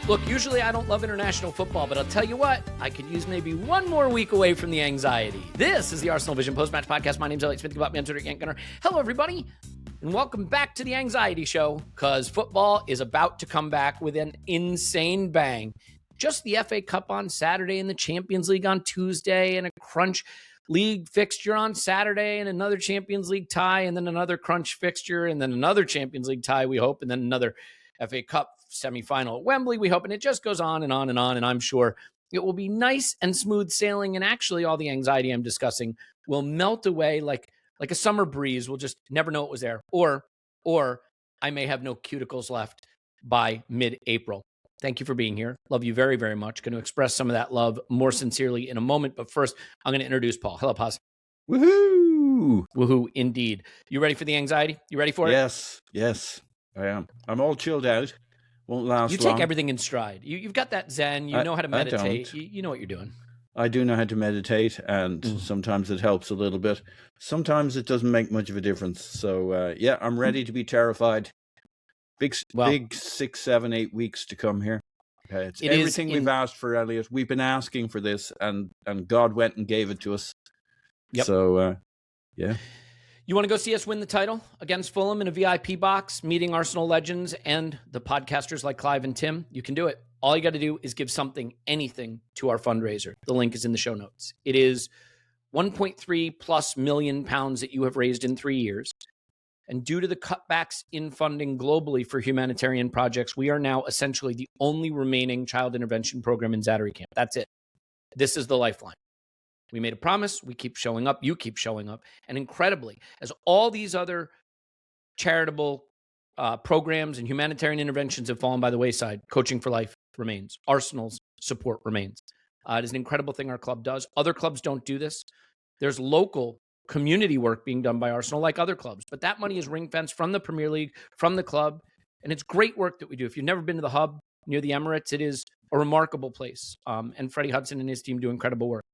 Look, usually I don't love international football, but I'll tell you what, I could use maybe one more week away from the anxiety. This is the ArsenalVision Post-Match Podcast. My name's Elliot. Think about me on Twitter, Yank Gunner. Hello, everybody, and welcome back to the Anxiety Show, because football is about to come back with an insane bang. Just the FA Cup on Saturday and the Champions League on Tuesday and a crunch league fixture on Saturday and another Champions League tie and then another crunch fixture and then another Champions League tie, we hope, and then another FA Cup semifinal at Wembley, we hope, and it just goes on and on and on, and I'm sure it will be nice and smooth sailing, and actually all the anxiety I'm discussing will melt away like a summer breeze. We'll just never know it was there, or I may have no cuticles left by mid-April. Thank you for being here. Love you very, very much. Going to express some of that love more sincerely in a moment, but first, I'm going to introduce Paul. Hello, Paz. Woohoo! Woohoo, indeed. You ready for the anxiety? You ready for it? Yes, I am. I'm all chilled out. Won't last long. You take everything in stride. You've got that zen. You know how to meditate. You know what you're doing. I do know how to meditate, and sometimes it helps a little bit. Sometimes it doesn't make much of a difference. So, I'm ready to be terrified. Big 6, 7, 8 weeks to come here. It's everything we've asked for, Elliot. We've been asking for this, and God went and gave it to us. Yep. So, yeah. You want to go see us win the title against Fulham in a VIP box, meeting Arsenal legends and the podcasters like Clive and Tim? You can do it. All you got to do is give anything to our fundraiser. The link is in the show notes. It is 1.3+ million pounds that you have raised in 3 years. And due to the cutbacks in funding globally for humanitarian projects, we are now essentially the only remaining child intervention program in Zaatari camp. That's it. This is the lifeline. We made a promise. We keep showing up. You keep showing up. And incredibly, as all these other charitable programs and humanitarian interventions have fallen by the wayside, Coaching for Life remains. Arsenal's support remains. It is an incredible thing our club does. Other clubs don't do this. There's local community work being done by Arsenal like other clubs, but that money is ring-fenced from the Premier League, from the club, and it's great work that we do. If you've never been to the Hub near the Emirates, it is a remarkable place, and Freddie Hudson and his team do incredible work.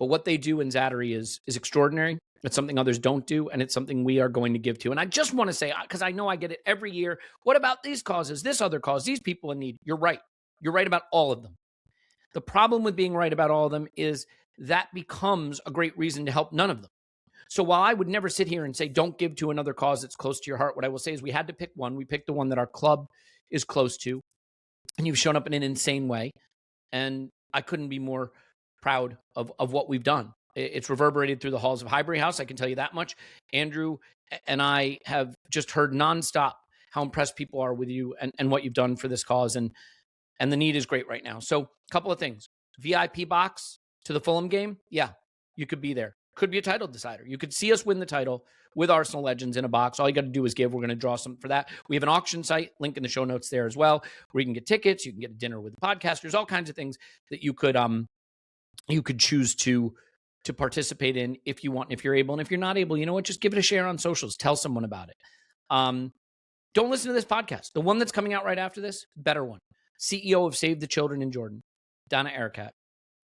But what they do in Zaatari is extraordinary. It's something others don't do, and it's something we are going to give to. And I just want to say, because I know I get it every year, what about these causes, this other cause, these people in need? You're right. You're right about all of them. The problem with being right about all of them is that becomes a great reason to help none of them. So while I would never sit here and say, don't give to another cause that's close to your heart, what I will say is we had to pick one. We picked the one that our club is close to, and you've shown up in an insane way. And I couldn't be more proud of what we've done. It's reverberated through the halls of Highbury House, I can tell you that much. Andrew and I have just heard nonstop how impressed people are with you and what you've done for this cause, and the need is great right now. So a couple of things. VIP box to the Fulham game, yeah, you could be there. Could be a title decider. You could see us win the title with Arsenal legends in a box. All you got to do is give. We're going to draw something for that. We have an auction site, link in the show notes there as well, where you can get tickets, you can get a dinner with the podcasters, all kinds of things that you could choose to participate in if you want, if you're able. And if you're not able, you know what? Just give it a share on socials. Tell someone about it. Don't listen to this podcast. The one that's coming out right after this, better one. CEO of Save the Children in Jordan, Donna Ericat,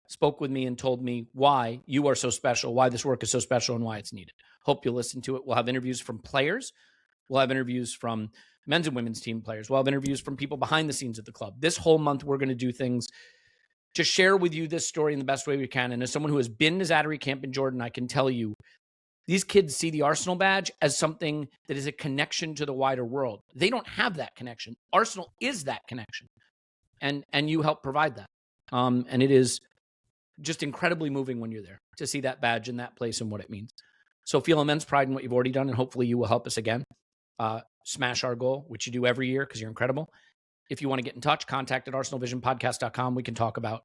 spoke with me and told me why you are so special, why this work is so special, and why it's needed. Hope you'll listen to it. We'll have interviews from players. We'll have interviews from men's and women's team players. We'll have interviews from people behind the scenes at the club. This whole month, we're going to do things to share with you this story in the best way we can. And as someone who has been to Zaatari camp in Jordan, I can tell you, these kids see the Arsenal badge as something that is a connection to the wider world. They don't have that connection. Arsenal is that connection. And you help provide that. And it is just incredibly moving when you're there to see that badge in that place and what it means. So feel immense pride in what you've already done, and hopefully you will help us again. Smash our goal, which you do every year because you're incredible. If you want to get in touch, contact at ArsenalVisionPodcast.com. We can talk about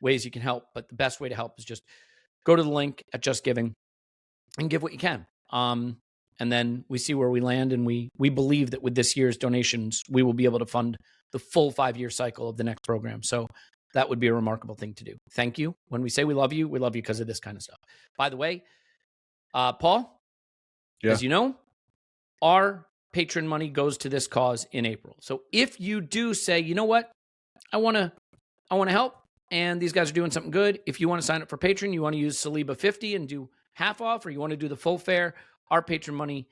ways you can help, but the best way to help is just go to the link at Just Giving and give what you can. And then we see where we land, and we believe that with this year's donations, we will be able to fund the full 5-year cycle of the next program. So that would be a remarkable thing to do. Thank you. When we say we love you because of this kind of stuff. By the way, Paul, as you know, our patron money goes to this cause in April. So if you do say, you know what, I want to help, and these guys are doing something good. If you want to sign up for Patreon, you want to use Saliba 50 and do half off, or you want to do the full fare, our patron money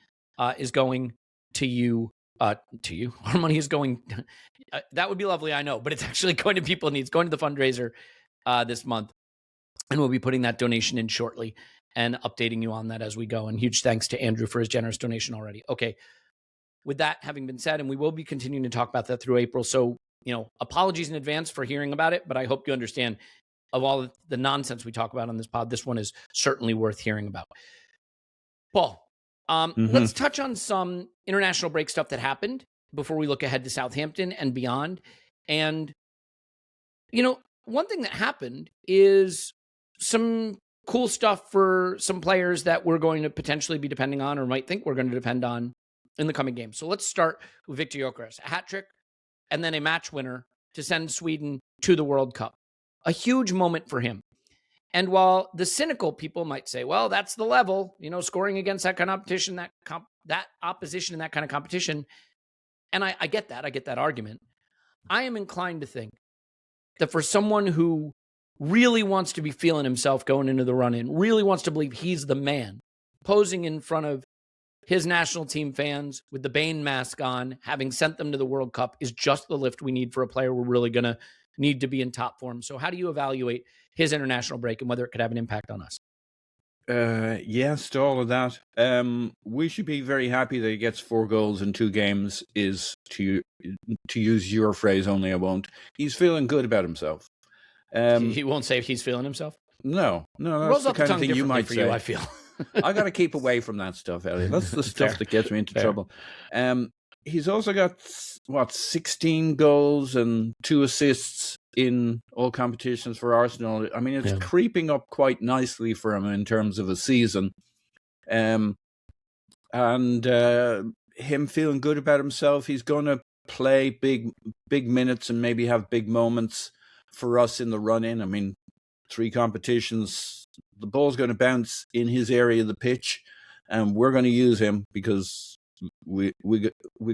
is going to you to you. Our money is going, that would be lovely, I know, but it's actually going to people in need. It's going to the fundraiser this month. And we'll be putting that donation in shortly and updating you on that as we go. And huge thanks to Andrew for his generous donation already. Okay. With that having been said, and we will be continuing to talk about that through April. So, apologies in advance for hearing about it, but I hope you understand of all the nonsense we talk about on this pod, this one is certainly worth hearing about. Paul, let's touch on some international break stuff that happened before we look ahead to Southampton and beyond. And, one thing that happened is some cool stuff for some players that we're going to potentially be depending on or might think we're going to depend on in the coming games. So let's start with Viktor Gyökeres, a hat trick and then a match winner to send Sweden to the World Cup. A huge moment for him. And while the cynical people might say, well, that's the level, scoring against that kind of competition, that opposition in that kind of competition. And I get that. I get that argument. I am inclined to think that for someone who really wants to be feeling himself going into the run-in, really wants to believe he's the man, posing in front of his national team fans with the Bane mask on, having sent them to the World Cup is just the lift we need for a player we're really going to need to be in top form. So how do you evaluate his international break and whether it could have an impact on us? Yes, to all of that. We should be very happy that he gets 4 goals in 2 games, is to use your phrase only, I won't. He's feeling good about himself. He won't say if he's feeling himself? No, that's the kind of thing you might say. You, I feel. I got to keep away from that stuff, Elliot. That's the stuff that gets me into trouble. He's also got, 16 goals and 2 assists in all competitions for Arsenal. I mean, it's creeping up quite nicely for him in terms of a season. And him feeling good about himself, he's going to play big minutes and maybe have big moments for us in the run-in. I mean, 3 competitions, the ball's going to bounce in his area of the pitch, and we're going to use him because we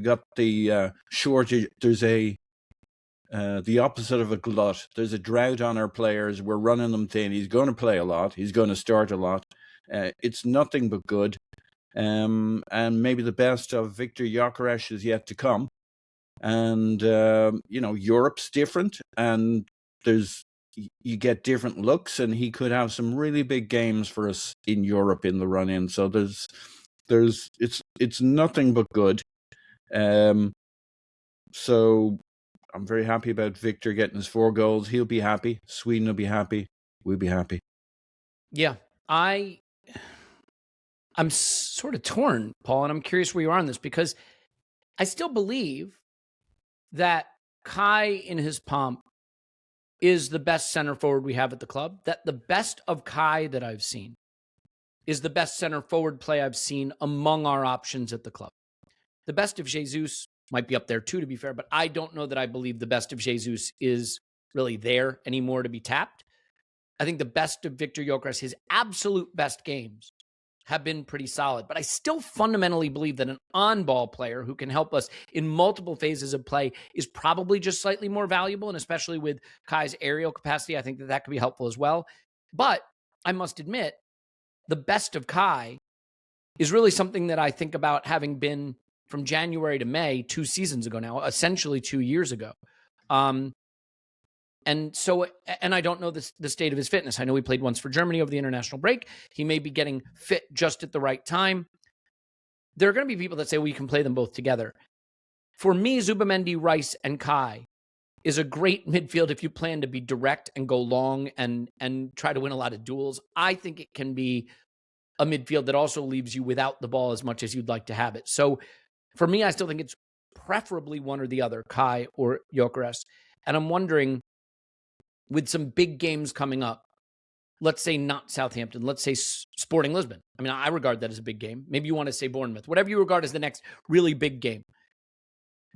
got the shortage. There's the opposite of a glut. There's a drought on our players. We're running them thin. He's going to play a lot. He's going to start a lot. It's nothing but good. And maybe the best of Viktor Gyökeres is yet to come. And Europe's different, and you get different looks, and he could have some really big games for us in Europe in the run-in. So it's nothing but good. So I'm very happy about Victor getting his 4 goals. He'll be happy. Sweden will be happy. We'll be happy. Yeah, I'm sort of torn, Paul, and I'm curious where you are on this, because I still believe that Kai in his pomp is the best center forward we have at the club, that the best of Kai that I've seen is the best center forward play I've seen among our options at the club. The best of Jesus might be up there too, to be fair, but I don't know that I believe the best of Jesus is really there anymore to be tapped. I think the best of Viktor Gyökeres, his absolute best games, have been pretty solid, but I still fundamentally believe that an on-ball player who can help us in multiple phases of play is probably just slightly more valuable, and especially with Kai's aerial capacity, I think that could be helpful as well. But I must admit, the best of Kai is really something that I think about having been from January to May 2 seasons ago now, essentially 2 years ago. And I don't know the state of his fitness. I know he played once for Germany over the international break. He may be getting fit just at the right time. There are going to be people that say, well, you can play them both together. For me, Zubamendi, Rice, and Kai is a great midfield if you plan to be direct and go long and try to win a lot of duels. I think it can be a midfield that also leaves you without the ball as much as you'd like to have it. So for me, I still think it's preferably one or the other, Kai or Gyökeres. And I'm wondering, with some big games coming up, let's say not Southampton, let's say Sporting Lisbon. I mean, I regard that as a big game. Maybe you want to say Bournemouth, whatever you regard as the next really big game.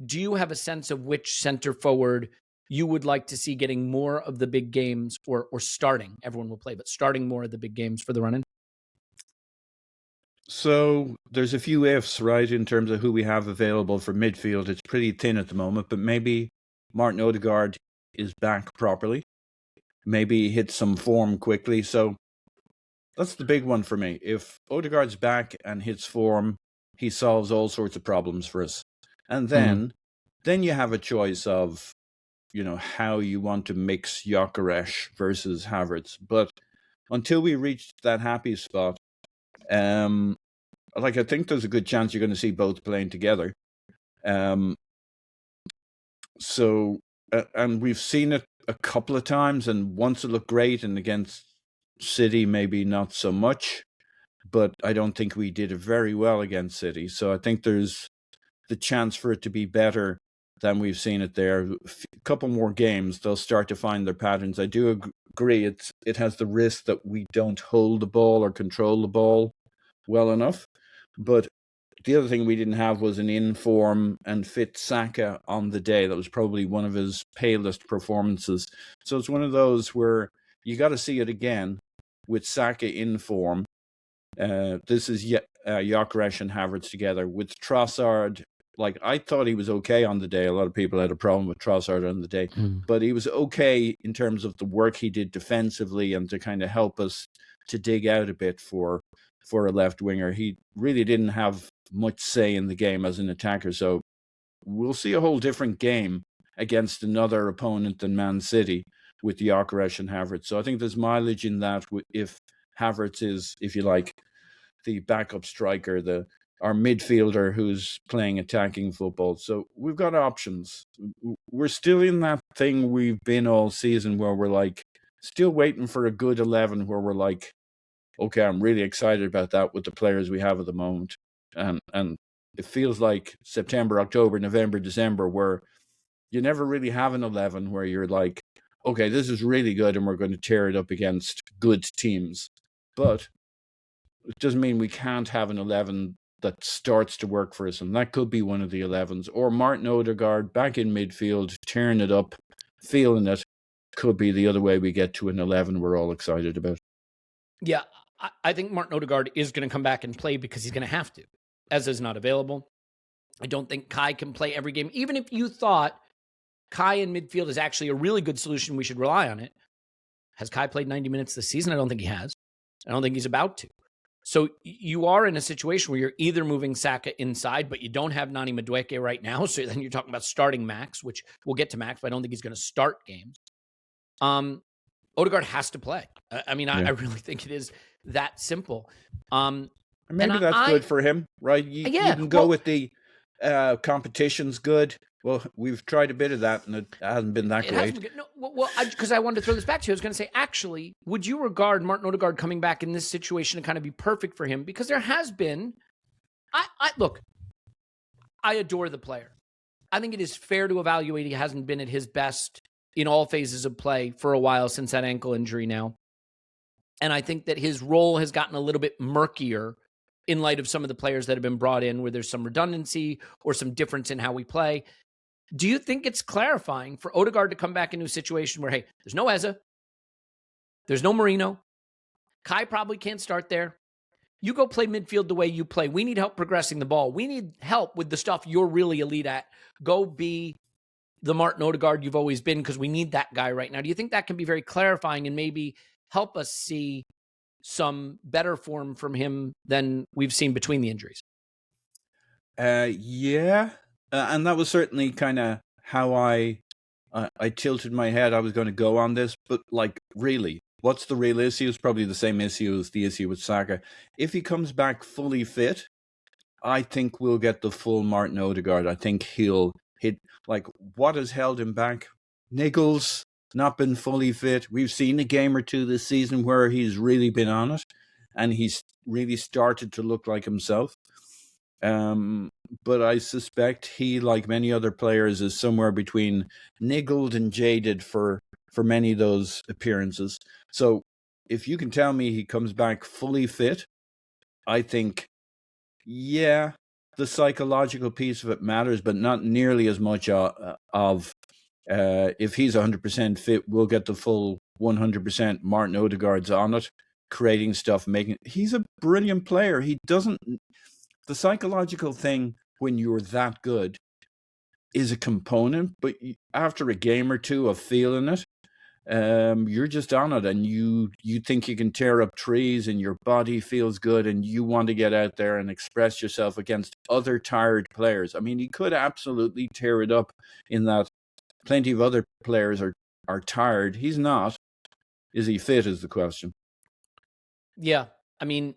Do you have a sense of which center forward you would like to see getting more of the big games or starting? Everyone will play, but starting more of the big games for the run-in? So there's a few ifs, right, in terms of who we have available for midfield. It's pretty thin at the moment, but maybe Martin Ødegaard is back properly. Maybe hit some form quickly. So that's the big one for me. If Ødegaard's back and hits form, he solves all sorts of problems for us. And then you have a choice of, how you want to mix Gyökeres versus Havertz. But until we reach that happy spot, I think there's a good chance you're going to see both playing together. So, and we've seen it a couple of times, and once it looked great, and against City, maybe not so much. But I don't think we did it very well against City. So I think there's the chance for it to be better than we've seen it there. A couple more games, they'll start to find their patterns. I do agree it has the risk that we don't hold the ball or control the ball well enough. But the other thing we didn't have was an in-form and fit Saka on the day. That was probably one of his palest performances. So it's one of those where you got to see it again with Saka in form. This is Gyökeres and Havertz together. With Trossard, I thought he was okay on the day. A lot of people had a problem with Trossard on the day. But he was okay in terms of the work he did defensively and to kind of help us to dig out a bit for a left winger. He really didn't have much say in the game as an attacker. So we'll see a whole different game against another opponent than Man City with Gyökeres and Havertz. So I think there's mileage in that if Havertz is, if you like, the backup striker, our midfielder who's playing attacking football. So we've got options. We're still in that thing we've been all season where we're still waiting for a good 11 where we're okay, I'm really excited about that with the players we have at the moment. And it feels like September, October, November, December, where you never really have an 11 where you're okay, this is really good and we're going to tear it up against good teams. But it doesn't mean we can't have an 11 that starts to work for us. And that could be one of the 11s. Or Martin Ødegaard back in midfield, tearing it up, feeling it. Could be the other way we get to an 11 we're all excited about. Yeah, I think Martin Ødegaard is going to come back and play because he's going to have to. Eze is not available. I don't think Kai can play every game. Even if you thought Kai in midfield is actually a really good solution, we should rely on it. Has Kai played 90 minutes this season? I don't think he has. I don't think he's about to. So you are in a situation where you're either moving Saka inside, but you don't have Nani Madueke right now. So then you're talking about starting Max, which we'll get to Max, but I don't think he's going to start games. Ødegaard has to play. I really think it is that simple. Maybe that's good for him, right? You can go with the competition's good. Well, we've tried a bit of that, and it hasn't been that great. Because I wanted to throw this back to you. I was going to say, actually, would you regard Martin Ødegaard coming back in this situation to kind of be perfect for him? Because there has been... Look, I adore the player. I think it is fair to evaluate he hasn't been at his best in all phases of play for a while since that ankle injury now. And I think that his role has gotten a little bit murkier in light of some of the players that have been brought in where there's some redundancy or some difference in how we play. Do you think it's clarifying for Ødegaard to come back into a situation where, hey, there's no Eze, there's no Marino, Kai probably can't start there. You go play midfield the way you play. We need help progressing the ball. We need help with the stuff you're really elite at. Go be the Martin Ødegaard you've always been because we need that guy right now. Do you think that can be very clarifying and maybe help us see some better form from him than we've seen between the injuries? Yeah. And that was certainly kind of how I tilted my head. I was going to go on this, but really, what's the real issue? It's probably the same issue as the issue with Saka. If he comes back fully fit, I think we'll get the full Martin Ødegaard. I think he'll hit, what has held him back? Nichols, not been fully fit. We've seen a game or two this season where he's really been on it, and he's really started to look like himself. But I suspect he, like many other players, is somewhere between niggled and jaded for many of those appearances. So if you can tell me he comes back fully fit, I think, yeah, the psychological piece of it matters, but not nearly as much of if he's 100% fit, we'll get the full 100% Martin Ødegaard's on it, creating stuff, he's a brilliant player. The psychological thing when you're that good is a component, but after a game or two of feeling it, you're just on it, and you think you can tear up trees, and your body feels good, and you want to get out there and express yourself against other tired players. I mean, he could absolutely tear it up in that plenty of other players are tired. He's not. Is he fit is the question. Yeah. I mean,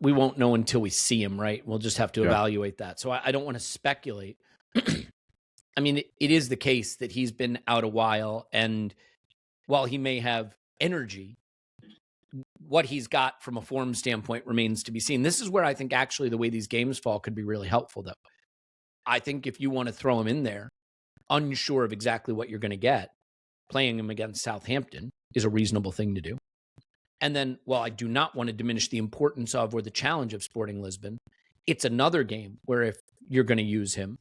we won't know until we see him, right? We'll just have to evaluate that. So I don't want to speculate. I mean, it is the case that he's been out a while, and while he may have energy, what he's got from a form standpoint remains to be seen. This is where I think actually the way these games fall could be really helpful, though. I think if you want to throw him in there, unsure of exactly what you're going to get, playing him against Southampton is a reasonable thing to do. And then, while I do not want to diminish the importance of or the challenge of Sporting Lisbon, it's another game where if you're going to use him,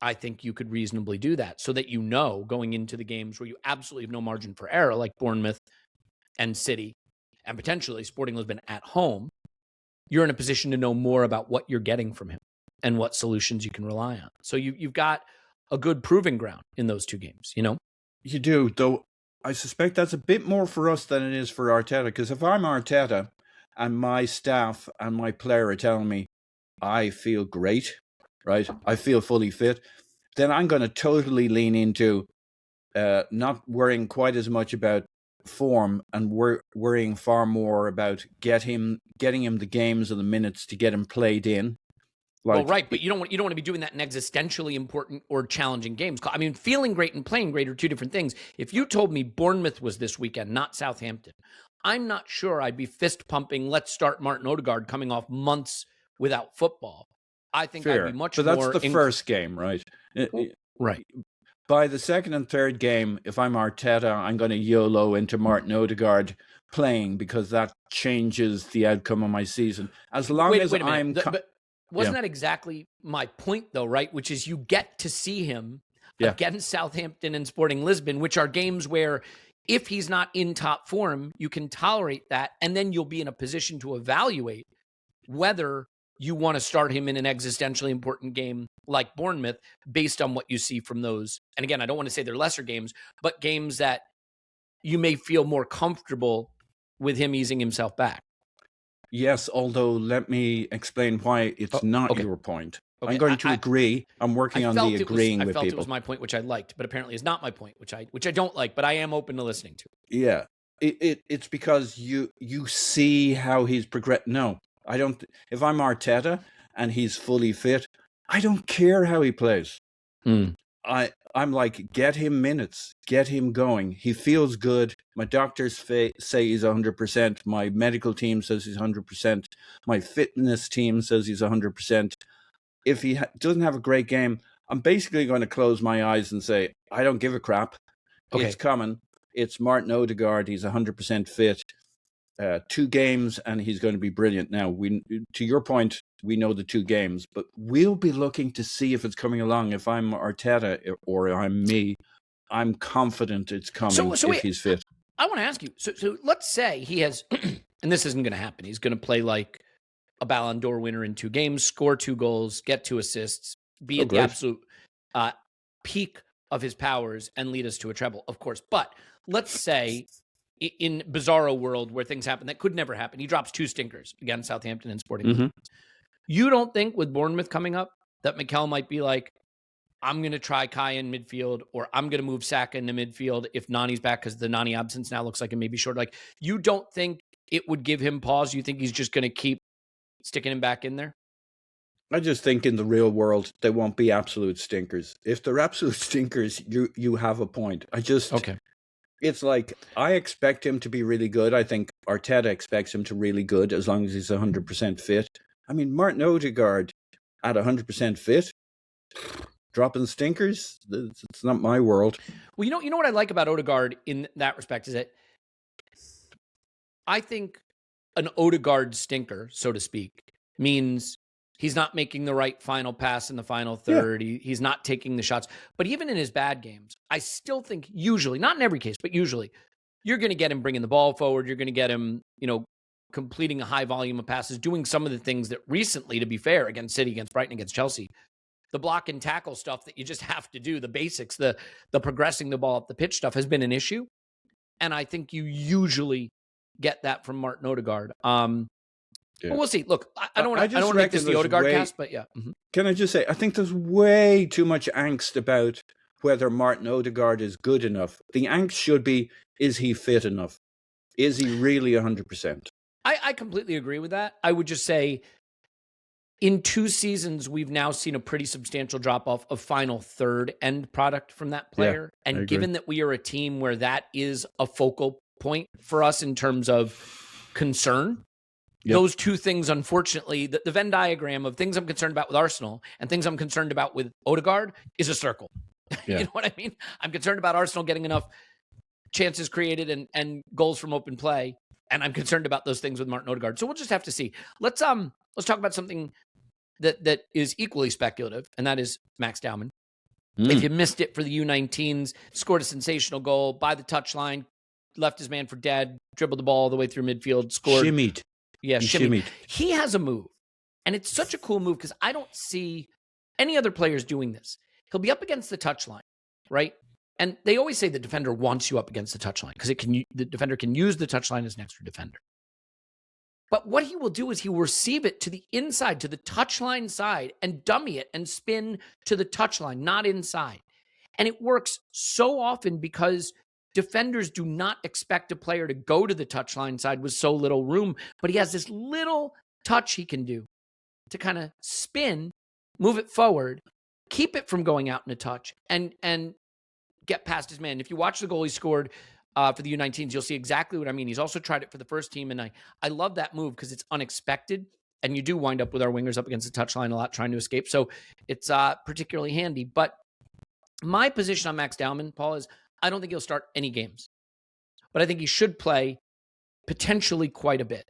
I think you could reasonably do that so that you know going into the games where you absolutely have no margin for error, like Bournemouth and City, and potentially Sporting Lisbon at home, you're in a position to know more about what you're getting from him and what solutions you can rely on. So you've got a good proving ground in those two games, you know? You do, though I suspect that's a bit more for us than it is for Arteta, because if I'm Arteta and my staff and my player are telling me I feel great, right? I feel fully fit, then I'm going to totally lean into not worrying quite as much about form and worrying far more about getting him the games and the minutes to get him played in. Well, right, but you don't want to be doing that in existentially important or challenging games. I mean, feeling great and playing great are two different things. If you told me Bournemouth was this weekend, not Southampton, I'm not sure I'd be fist pumping, let's start Martin Ødegaard coming off months without football. I think Fair. I'd be much but more... that's the first game, right? Right. By the second and third game, if I'm Arteta, I'm going to YOLO into Martin Ødegaard playing because that changes the outcome of my season. As long as I'm... But wasn't that exactly my point, though, right? Which is you get to see him against Southampton and Sporting Lisbon, which are games where if he's not in top form, you can tolerate that, and then you'll be in a position to evaluate whether you want to start him in an existentially important game like Bournemouth based on what you see from those. And again, I don't want to say they're lesser games, but games that you may feel more comfortable with him easing himself back. Yes, although let me explain why it's not your point. Okay. I'm going to agree. I'm working on the agreeing with people. I felt it was my point, which I liked, but apparently it's not my point, which I don't like, but I am open to listening to. Yeah, it's because you see how he's progressed. No, I don't. If I'm Arteta and he's fully fit, I don't care how he plays. I'm like, get him minutes, get him going. He feels good. My doctors say he's 100%. My medical team says he's 100%. My fitness team says he's 100%. If he doesn't have a great game, I'm basically going to close my eyes and say, I don't give a crap. Okay. It's coming. It's Martin Ødegaard. He's 100% fit. 2 games and he's going to be brilliant. Now, to your point, we know the 2 games, but we'll be looking to see if it's coming along. If I'm Arteta or I'm me, I'm confident it's coming if he's fit. I want to ask you, so let's say he has, and this isn't going to happen, he's going to play like a Ballon d'Or winner in 2 games, score 2 goals, get 2 assists, be at the absolute peak of his powers and lead us to a treble, of course. But let's say in bizarro world where things happen that could never happen, he drops 2 stinkers against Southampton and Sporting. Mm-hmm. You don't think with Bournemouth coming up that Mikel might be like, I'm going to try Kai in midfield, or I'm going to move Saka into midfield if Nani's back, because the Nani absence now looks like it may be short. Like, you don't think it would give him pause? You think he's just going to keep sticking him back in there? I just think in the real world, they won't be absolute stinkers. If they're absolute stinkers, you have a point. Okay. It's like, I expect him to be really good. I think Arteta expects him to really good as long as he's 100% fit. I mean, Martin Ødegaard at 100% fit, dropping stinkers, it's not my world. Well, you know what I like about Ødegaard in that respect is that I think an Ødegaard stinker, so to speak, means he's not making the right final pass in the final third. Yeah. He's not taking the shots. But even in his bad games, I still think usually, not in every case, but usually, you're going to get him bringing the ball forward. You're going to get him, completing a high volume of passes, doing some of the things that recently, to be fair, against City, against Brighton, against Chelsea, the block and tackle stuff that you just have to do, the basics, the progressing the ball up the pitch stuff has been an issue. And I think you usually get that from Martin Ødegaard. But we'll see. Look, I don't want to make this the Ødegaard cast, but yeah. Mm-hmm. Can I just say, I think there's way too much angst about whether Martin Ødegaard is good enough. The angst should be, is he fit enough? Is he really 100%? I completely agree with that. I would just say, in 2 seasons, we've now seen a pretty substantial drop-off of final third end product from that player. Yeah, and given that we are a team where that is a focal point for us in terms of concern, those 2 things, unfortunately, the Venn diagram of things I'm concerned about with Arsenal and things I'm concerned about with Ødegaard is a circle. Yeah. You know what I mean? I'm concerned about Arsenal getting enough chances created and goals from open play, and I'm concerned about those things with Martin Ødegaard. So we'll just have to see. Let's talk about something that is equally speculative, and that is Max Dowman. If you missed it for the U19s, scored a sensational goal by the touchline, left his man for dead, dribbled the ball all the way through midfield, scored. Shimmied. Yeah, shimmied. He has a move, and it's such a cool move because I don't see any other players doing this. He'll be up against the touchline, right? And they always say the defender wants you up against the touchline because the defender can use the touchline as an extra defender. But what he will do is he will receive it to the inside, to the touchline side, and dummy it and spin to the touchline, not inside. And it works so often because defenders do not expect a player to go to the touchline side with so little room, but he has this little touch he can do to kind of spin, move it forward, keep it from going out in a touch, and get past his man. If you watch the goal he scored for the U19s, you'll see exactly what I mean. He's also tried it for the first team, and I love that move because it's unexpected, and you do wind up with our wingers up against the touchline a lot trying to escape, so it's particularly handy. But my position on Max Dowman, Paul, is I don't think he'll start any games, but I think he should play potentially quite a bit.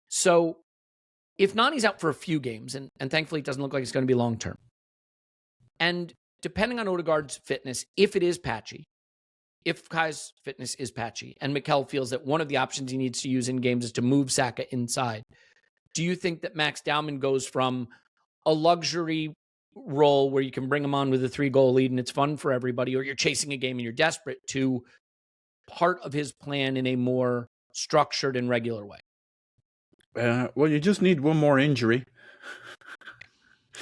So if Nani's out for a few games, and thankfully it doesn't look like it's going to be long-term, and depending on Ødegaard's fitness, if it is patchy, if Kai's fitness is patchy, and Mikel feels that one of the options he needs to use in games is to move Saka inside, do you think that Max Dowman goes from a luxury role where you can bring him on with a 3-goal lead and it's fun for everybody, or you're chasing a game and you're desperate, to part of his plan in a more structured and regular way? Well, you just need one more injury.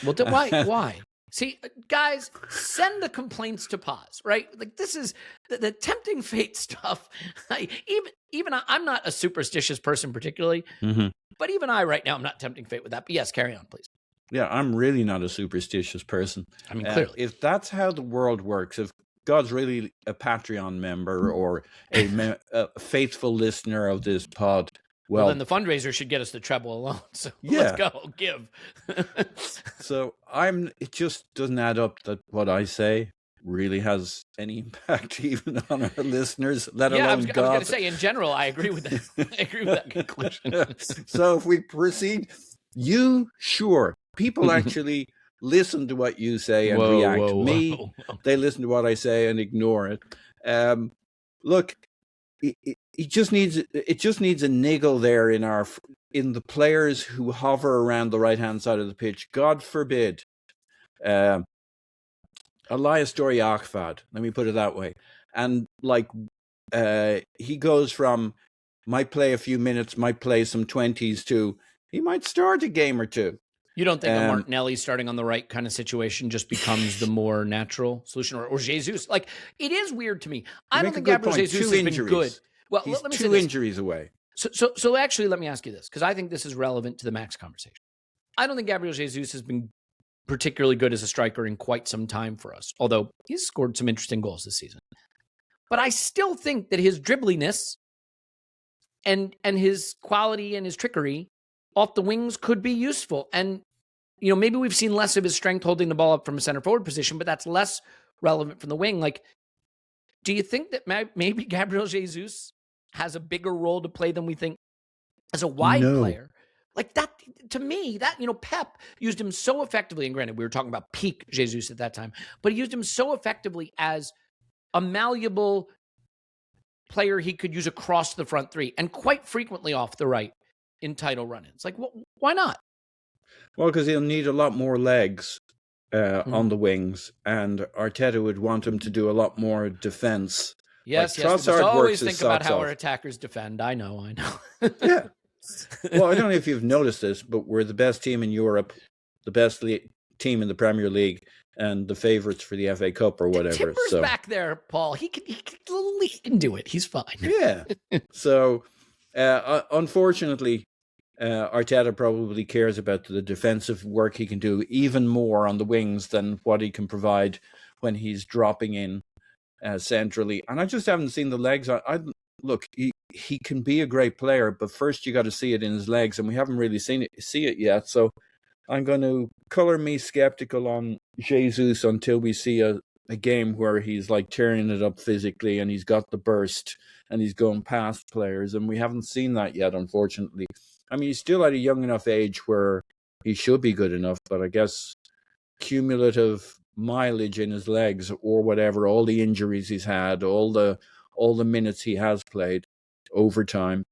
Well, why? See, guys, send the complaints to Paz, right? Like, this is the tempting fate stuff. Even I'm not a superstitious person particularly, but even I right now, I'm not tempting fate with that. But yes, carry on, please. Yeah, I'm really not a superstitious person. I mean, clearly. If that's how the world works, if God's really a Patreon member or a faithful listener of this pod, well, then the fundraiser should get us the treble alone. So let's go, give. So it just doesn't add up that what I say really has any impact even on our listeners, let alone God. I was going to say, in general, I agree with that. I agree with that conclusion. So if we proceed, people actually listen to what you say and react. They listen to what I say and ignore it. Look, it just needs a niggle there in the players who hover around the right-hand side of the pitch. God forbid, Elias Dori-Akfad, let me put it that way. And he goes from might play a few minutes, might play some 20s to he might start a game or two. You don't think a Martinelli starting on the right kind of situation just becomes the more natural solution, or Jesus? Like, it is weird to me. I don't think Gabriel Jesus has been good. Well, he's let me say 2 injuries away. So actually, let me ask you this, because I think this is relevant to the Max conversation. I don't think Gabriel Jesus has been particularly good as a striker in quite some time for us, although he's scored some interesting goals this season. But I still think that his dribbliness and his quality and his trickery off the wings could be useful. And, maybe we've seen less of his strength holding the ball up from a center forward position, but that's less relevant from the wing. Like, do you think that maybe Gabriel Jesus has a bigger role to play than we think as a wide player? Like that, to me, Pep used him so effectively, and granted, we were talking about peak Jesus at that time, but he used him so effectively as a malleable player he could use across the front three, and quite frequently off the right in title run-ins. Like, why not? Well, because he'll need a lot more legs on the wings, and Arteta would want him to do a lot more defense Yes, Like yes. We must Trossard always works his think about socks how off. our attackers defend. I know. Yeah. Well, I don't know if you've noticed this, but we're the best team in Europe, the best team in the Premier League, and the favourites for the FA Cup or whatever. Timber's So back there, Paul. He can do it. He's fine. yeah. So unfortunately, Arteta probably cares about the defensive work he can do even more on the wings than what he can provide when he's dropping in centrally. And I just haven't seen the legs. Look, he can be a great player, but first you got to see it in his legs, and we haven't really see it yet. So I'm going to colour me skeptical on Jesus until we see a game where he's like tearing it up physically and he's got the burst and he's going past players, and we haven't seen that yet, unfortunately. I mean, he's still at a young enough age where he should be good enough, but I guess cumulative mileage in his legs or whatever, all the injuries he's had, all the minutes he has played over time,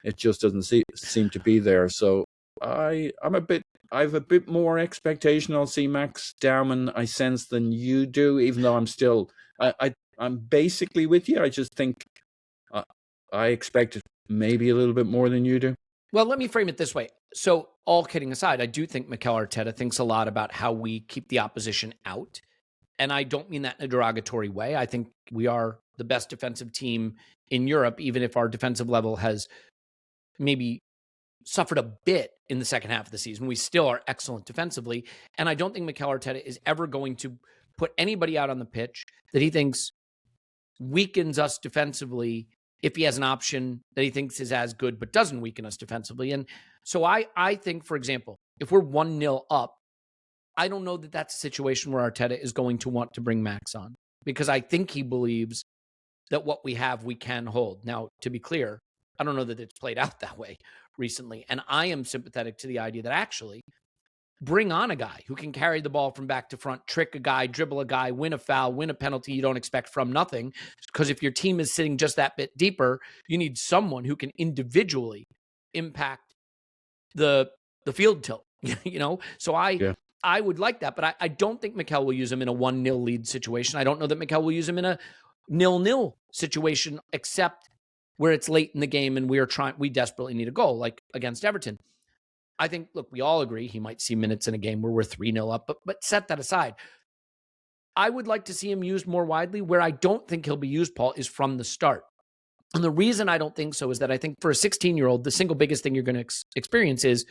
it just doesn't seem to be there. So I have a bit more expectation I'll see Max Dowman, I sense, than you do, even though I'm still I'm basically with you. I just think I expect maybe a little bit more than you do. Well, let me frame it this way. So, all kidding aside, I do think Mikel Arteta thinks a lot about how we keep the opposition out. And I don't mean that in a derogatory way. I think we are the best defensive team in Europe, even if our defensive level has maybe suffered a bit in the second half of the season. We still are excellent defensively. And I don't think Mikel Arteta is ever going to put anybody out on the pitch that he thinks weakens us defensively if he has an option that he thinks is as good but doesn't weaken us defensively. And so I think, for example, if we're 1-0 up, I don't know that that's a situation where Arteta is going to want to bring Max on, because I think he believes that what we have, we can hold. Now, to be clear, I don't know that it's played out that way recently. And I am sympathetic to the idea that actually bring on a guy who can carry the ball from back to front, trick a guy, dribble a guy, win a foul, win a penalty you don't expect from nothing. Because if your team is sitting just that bit deeper, you need someone who can individually impact the field tilt, you know? So I would like that, but I don't think Mikel will use him in a 1-0 lead situation. I don't know that Mikel will use him in a 0-0 situation, except where it's late in the game and we desperately need a goal, like against Everton. I think, look, we all agree he might see minutes in a game where we're 3-0 up, but set that aside. I would like to see him used more widely. Where I don't think he'll be used, Paul, is from the start. And the reason I don't think so is that I think for a 16-year-old, the single biggest thing you're going to experience is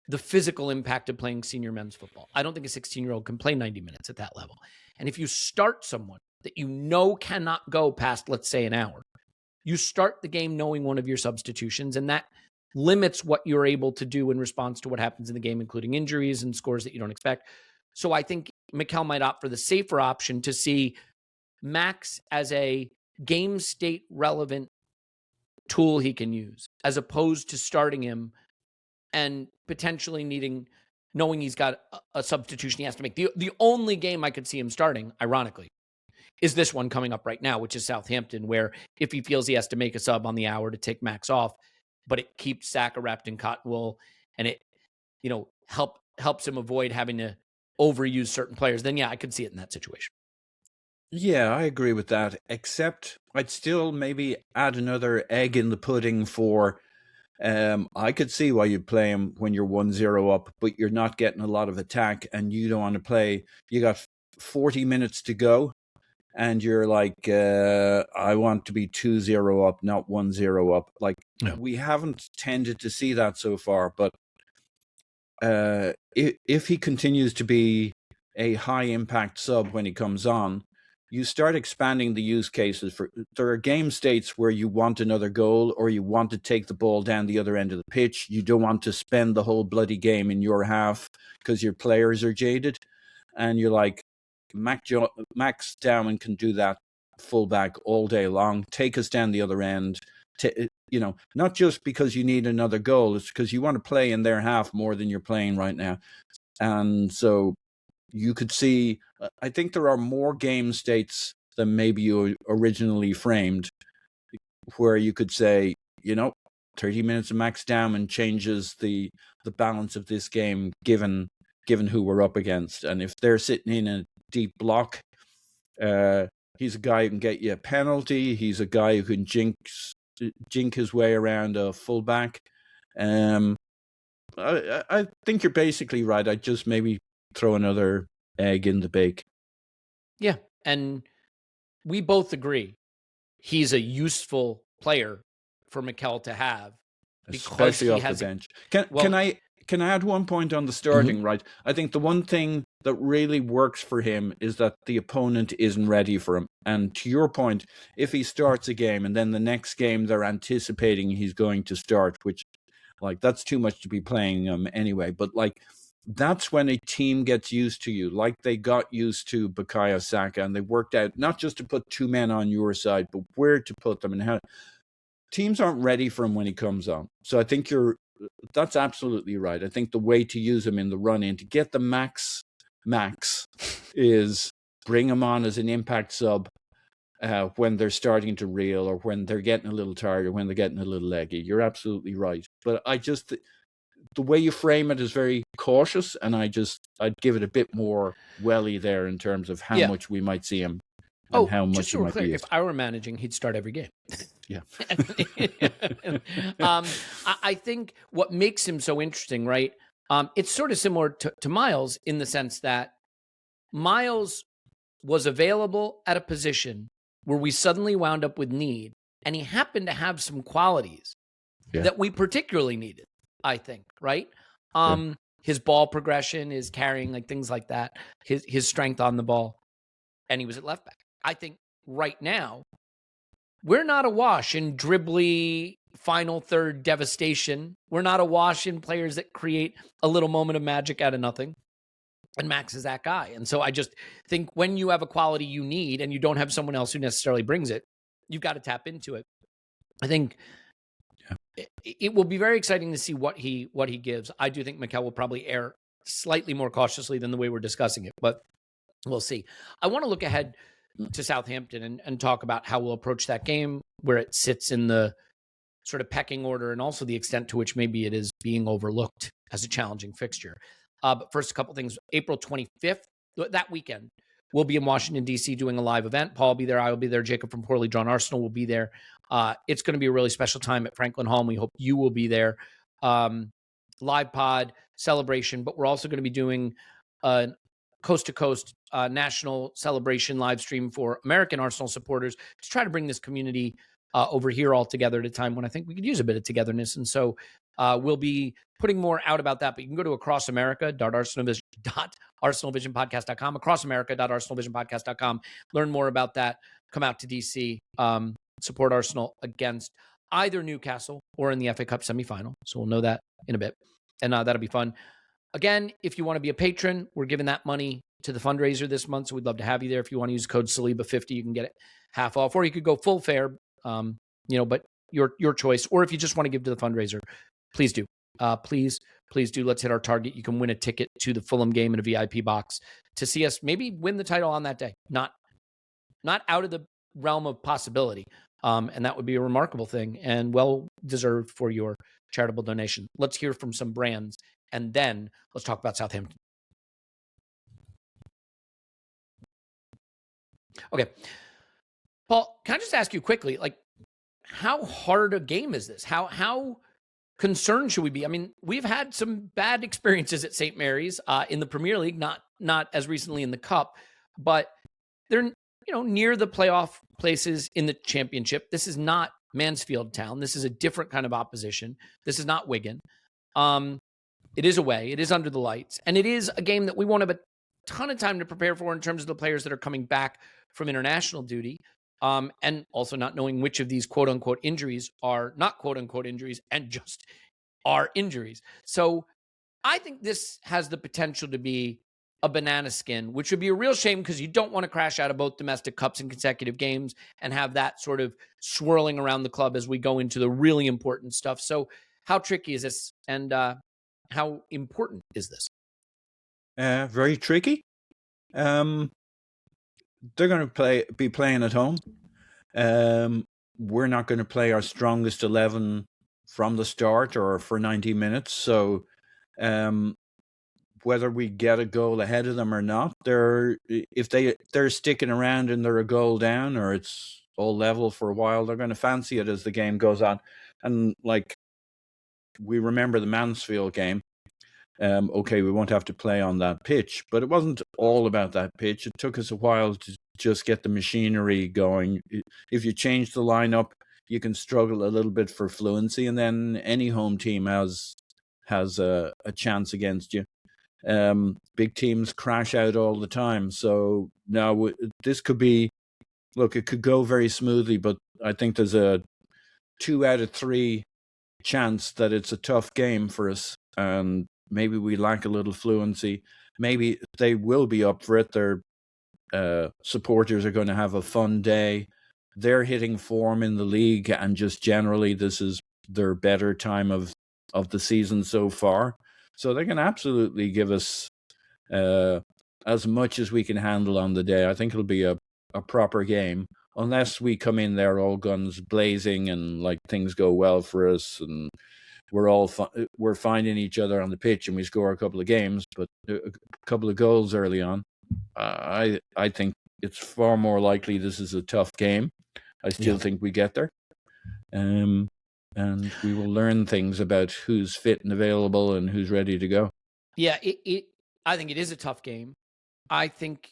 the physical impact of playing senior men's football. I don't think a 16-year-old can play 90 minutes at that level. And if you start someone that you know cannot go past, let's say, an hour, you start the game knowing one of your substitutions, and that limits what you're able to do in response to what happens in the game, including injuries and scores that you don't expect. So I think Mikel might opt for the safer option to see Max as a game state relevant tool he can use, as opposed to starting him and potentially knowing he's got a substitution he has to make. The only game I could see him starting, ironically, is this one coming up right now, which is Southampton, where if he feels he has to make a sub on the hour to take Max off, but it keeps Saka wrapped in cotton wool and it, helps him avoid having to overuse certain players, then yeah, I could see it in that situation. Yeah, I agree with that, except I'd still maybe add another egg in the pudding for I could see why you play him when you're 1-0 up, but you're not getting a lot of attack and you don't want to play. You got 40 minutes to go and you're like, I want to be 2-0 up, not 1-0 up. Like, we haven't tended to see that so far, but if he continues to be a high impact sub when he comes on, you start expanding the use cases. There are game states where you want another goal or you want to take the ball down the other end of the pitch. You don't want to spend the whole bloody game in your half because your players are jaded. And you're like, Max Dowman can do that fullback all day long, take us down the other end. Not just because you need another goal, it's because you want to play in their half more than you're playing right now. And so you could see, I think there are more game states than maybe you originally framed, where you could say, 30 minutes of Max Dowman changes the balance of this game, given who we're up against. And if they're sitting in a deep block, He's a guy who can get you a penalty. He's a guy who can jink his way around a fullback. I think you're basically right. I'd just maybe throw another egg in the bake. Yeah, and we both agree he's a useful player for Mikel to have, especially off the bench. Can I add one point on the starting? Mm-hmm. Right, I think the one thing that really works for him is that the opponent isn't ready for him. And to your point, if he starts a game and then the next game they're anticipating he's going to start, which like that's too much to be playing him anyway. But like that's when a team gets used to you, like they got used to Bukayo Saka, and they worked out not just to put two men on your side, but where to put them and how. Teams aren't ready for him when he comes on. So I think that's absolutely right. I think the way to use him in the run-in to get the max is bring him on as an impact sub when they're starting to reel, or when they're getting a little tired, or when they're getting a little leggy. You're absolutely right. But the way you frame it is very cautious, and I'd give it a bit more welly there in terms of how much we might see him. And how much just so we're clear, if I were managing, he'd start every game. Yeah. I think what makes him so interesting, right? It's sort of similar to Miles in the sense that Miles was available at a position where we suddenly wound up with need, and he happened to have some qualities that we particularly needed, I think, right? His ball progression, his carrying, like things like that, his strength on the ball, and he was at left back. I think right now, we're not awash in dribbly final third devastation. We're not awash in players that create a little moment of magic out of nothing. And Max is that guy. And so I just think when you have a quality you need and you don't have someone else who necessarily brings it, you've got to tap into it. I think it will be very exciting to see what he gives. I do think Mikel will probably err slightly more cautiously than the way we're discussing it, but we'll see. I want to look ahead to Southampton and talk about how we'll approach that game, where it sits in the sort of pecking order, and also the extent to which maybe it is being overlooked as a challenging fixture. But first, a couple things. April 25th, that weekend, we'll be in Washington, D.C. doing a live event. Paul will be there. I will be there. Jacob from Poorly Drawn Arsenal will be there. It's going to be a really special time at Franklin Hall, and we hope you will be there. Live pod, celebration, but we're also going to be doing coast-to-coast national celebration live stream for American Arsenal supporters to try to bring this community over here all together at a time when I think we could use a bit of togetherness. And so we'll be putting more out about that, but you can go to acrossamerica.arsenalvisionpodcast.com, acrossamerica.arsenalvisionpodcast.com, learn more about that, come out to DC, support Arsenal against either Newcastle or in the FA Cup semifinal. So we'll know that in a bit, and that'll be fun. Again, if you want to be a patron, we're giving that money to the fundraiser this month, so we'd love to have you there. If you want to use code Saliba50, you can get it half off, or you could go full fare, but your choice. Or if you just want to give to the fundraiser, please do. Please do. Let's hit our target. You can win a ticket to the Fulham game in a VIP box to see us maybe win the title on that day. Not out of the realm of possibility, and that would be a remarkable thing and well deserved for your charitable donation. Let's hear from some brands, and then let's talk about Southampton. Okay. Paul, can I just ask you quickly, like, how hard a game is this? How concerned should we be? I mean, we've had some bad experiences at St. Mary's in the Premier League, not as recently in the Cup, but they're near the playoff places in the Championship. This is not Mansfield Town. This is a different kind of opposition. This is not Wigan. It is away. It is under the lights. And it is a game that we won't have a ton of time to prepare for in terms of the players that are coming back from international duty. And also not knowing which of these quote unquote injuries are not quote unquote injuries and just are injuries. So I think this has the potential to be a banana skin, which would be a real shame because you don't want to crash out of both domestic cups in consecutive games and have that sort of swirling around the club as we go into the really important stuff. So how tricky is this, and how important is this? Very tricky. They're going to be playing at home. We're not going to play our strongest 11 from the start or for 90 minutes. So whether we get a goal ahead of them or not. If they're sticking around and they're a goal down, or it's all level for a while, they're going to fancy it as the game goes on. And like, we remember the Mansfield game. Okay, we won't have to play on that pitch, but it wasn't all about that pitch. It took us a while to just get the machinery going. If you change the lineup, you can struggle a little bit for fluency, and then any home team has a chance against you. Big teams crash out all the time. So now this could be, look, it could go very smoothly, but I think there's a 2 out of 3 chance that it's a tough game for us, and maybe we lack a little fluency. Maybe they will be up for it. Their supporters are going to have a fun day. They're hitting form in the league, and just generally this is their better time of the season so far. So they can absolutely give us as much as we can handle on the day. I think it'll be a proper game, unless we come in there all guns blazing and like things go well for us and we're finding each other on the pitch and we score a couple of goals early on. I think it's far more likely this is a tough game. I still think we get there. And we will learn things about who's fit and available and who's ready to go. Yeah, I think it is a tough game. I think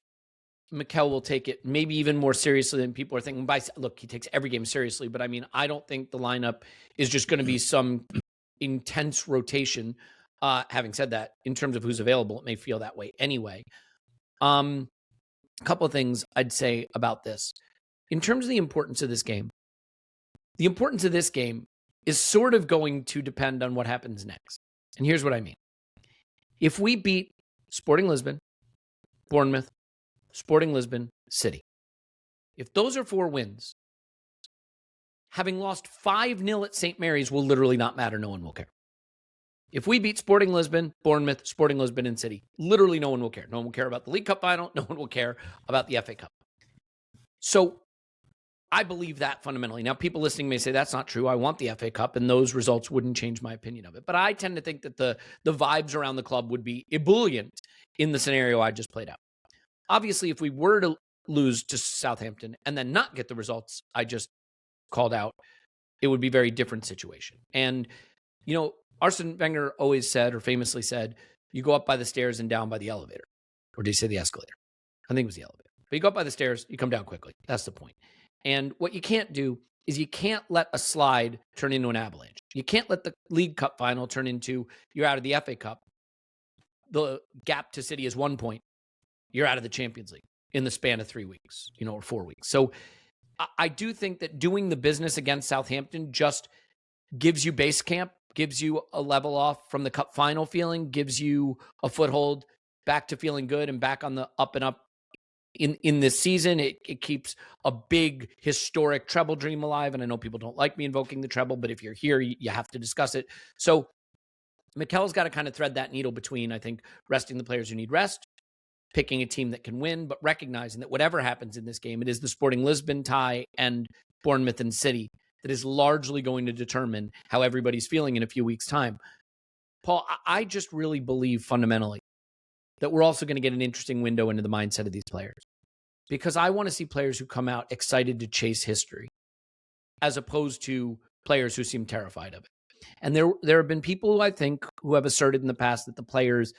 Mikel will take it maybe even more seriously than people are thinking. Look, he takes every game seriously, but I mean, I don't think the lineup is just going to be some intense rotation. Having said that, in terms of who's available, it may feel that way anyway. A couple of things I'd say about this. In terms of the importance of this game, the importance of this game is sort of going to depend on what happens next. And here's what I mean. If we beat Sporting Lisbon, Bournemouth, Sporting Lisbon, City, if those are 4 wins, having lost 5-0 at St. Mary's will literally not matter. No one will care. If we beat Sporting Lisbon, Bournemouth, Sporting Lisbon, and City, literally no one will care. No one will care about the League Cup final. No one will care about the FA Cup. So I believe that fundamentally. Now, people listening may say that's not true. I want the FA Cup, and those results wouldn't change my opinion of it. But I tend to think that the vibes around the club would be ebullient in the scenario I just played out. Obviously, if we were to lose to Southampton and then not get the results I just called out, it would be a very different situation. And, you know, Arsene Wenger always said, or famously said, you go up by the stairs and down by the elevator. Or did he say the escalator? I think it was the elevator. But you go up by the stairs, you come down quickly. That's the point. And what you can't do is you can't let a slide turn into an avalanche. You can't let the League Cup final turn into you're out of the FA Cup. The gap to City is 1 point. You're out of the Champions League in the span of 3 weeks, or 4 weeks. So I do think that doing the business against Southampton just gives you base camp, gives you a level off from the cup final feeling, gives you a foothold back to feeling good and back on the up and up in this season. It keeps a big historic treble dream alive. And I know people don't like me invoking the treble, but if you're here, you have to discuss it. So Mikel's got to kind of thread that needle between, I think, resting the players who need rest, picking a team that can win, but recognizing that whatever happens in this game, it is the Sporting Lisbon tie and Bournemouth and City that is largely going to determine how everybody's feeling in a few weeks' time. Paul, I just really believe fundamentally that we're also going to get an interesting window into the mindset of these players, because I want to see players who come out excited to chase history as opposed to players who seem terrified of it. And there have been people who I think who have asserted in the past that the players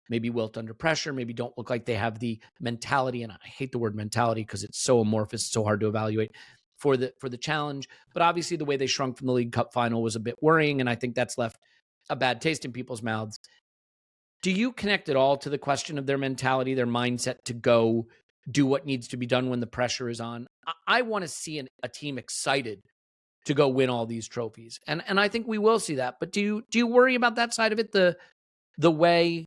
maybe wilt under pressure, maybe don't look like they have the mentality, and I hate the word mentality because it's so amorphous, it's so hard to evaluate for the challenge. But obviously the way they shrunk from the League Cup final was a bit worrying, and I think that's left a bad taste in people's mouths. Do you connect at all to the question of their mentality, their mindset to go do what needs to be done when the pressure is on? I want to see a team excited to go win all these trophies, and I think we will see that. But do you worry about that side of it, the way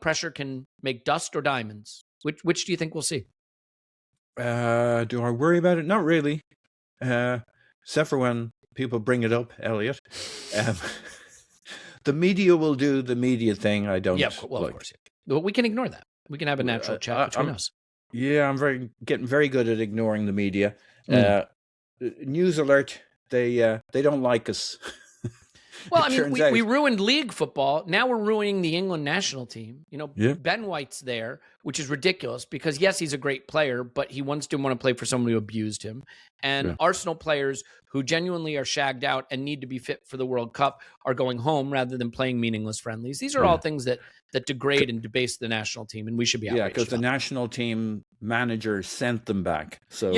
pressure can make dust or diamonds? Which do you think we'll see? Do I worry about it? Not really. Except for when people bring it up, Elliot. The media will do the media thing. I don't. Yeah, well, of course. But we can ignore that. We can have a natural chat between us. Yeah, I'm getting very good at ignoring the media. News alert: they don't like us. Well, I mean, we ruined league football. Now we're ruining the England national team. Ben White's there, which is ridiculous because, yes, he's a great player, but he once didn't want to play for someone who abused him. And Arsenal players who genuinely are shagged out and need to be fit for the World Cup are going home rather than playing meaningless friendlies. These are all things that degrade and debase the national team, and we should be outraged. Yeah, because the national team manager sent them back. So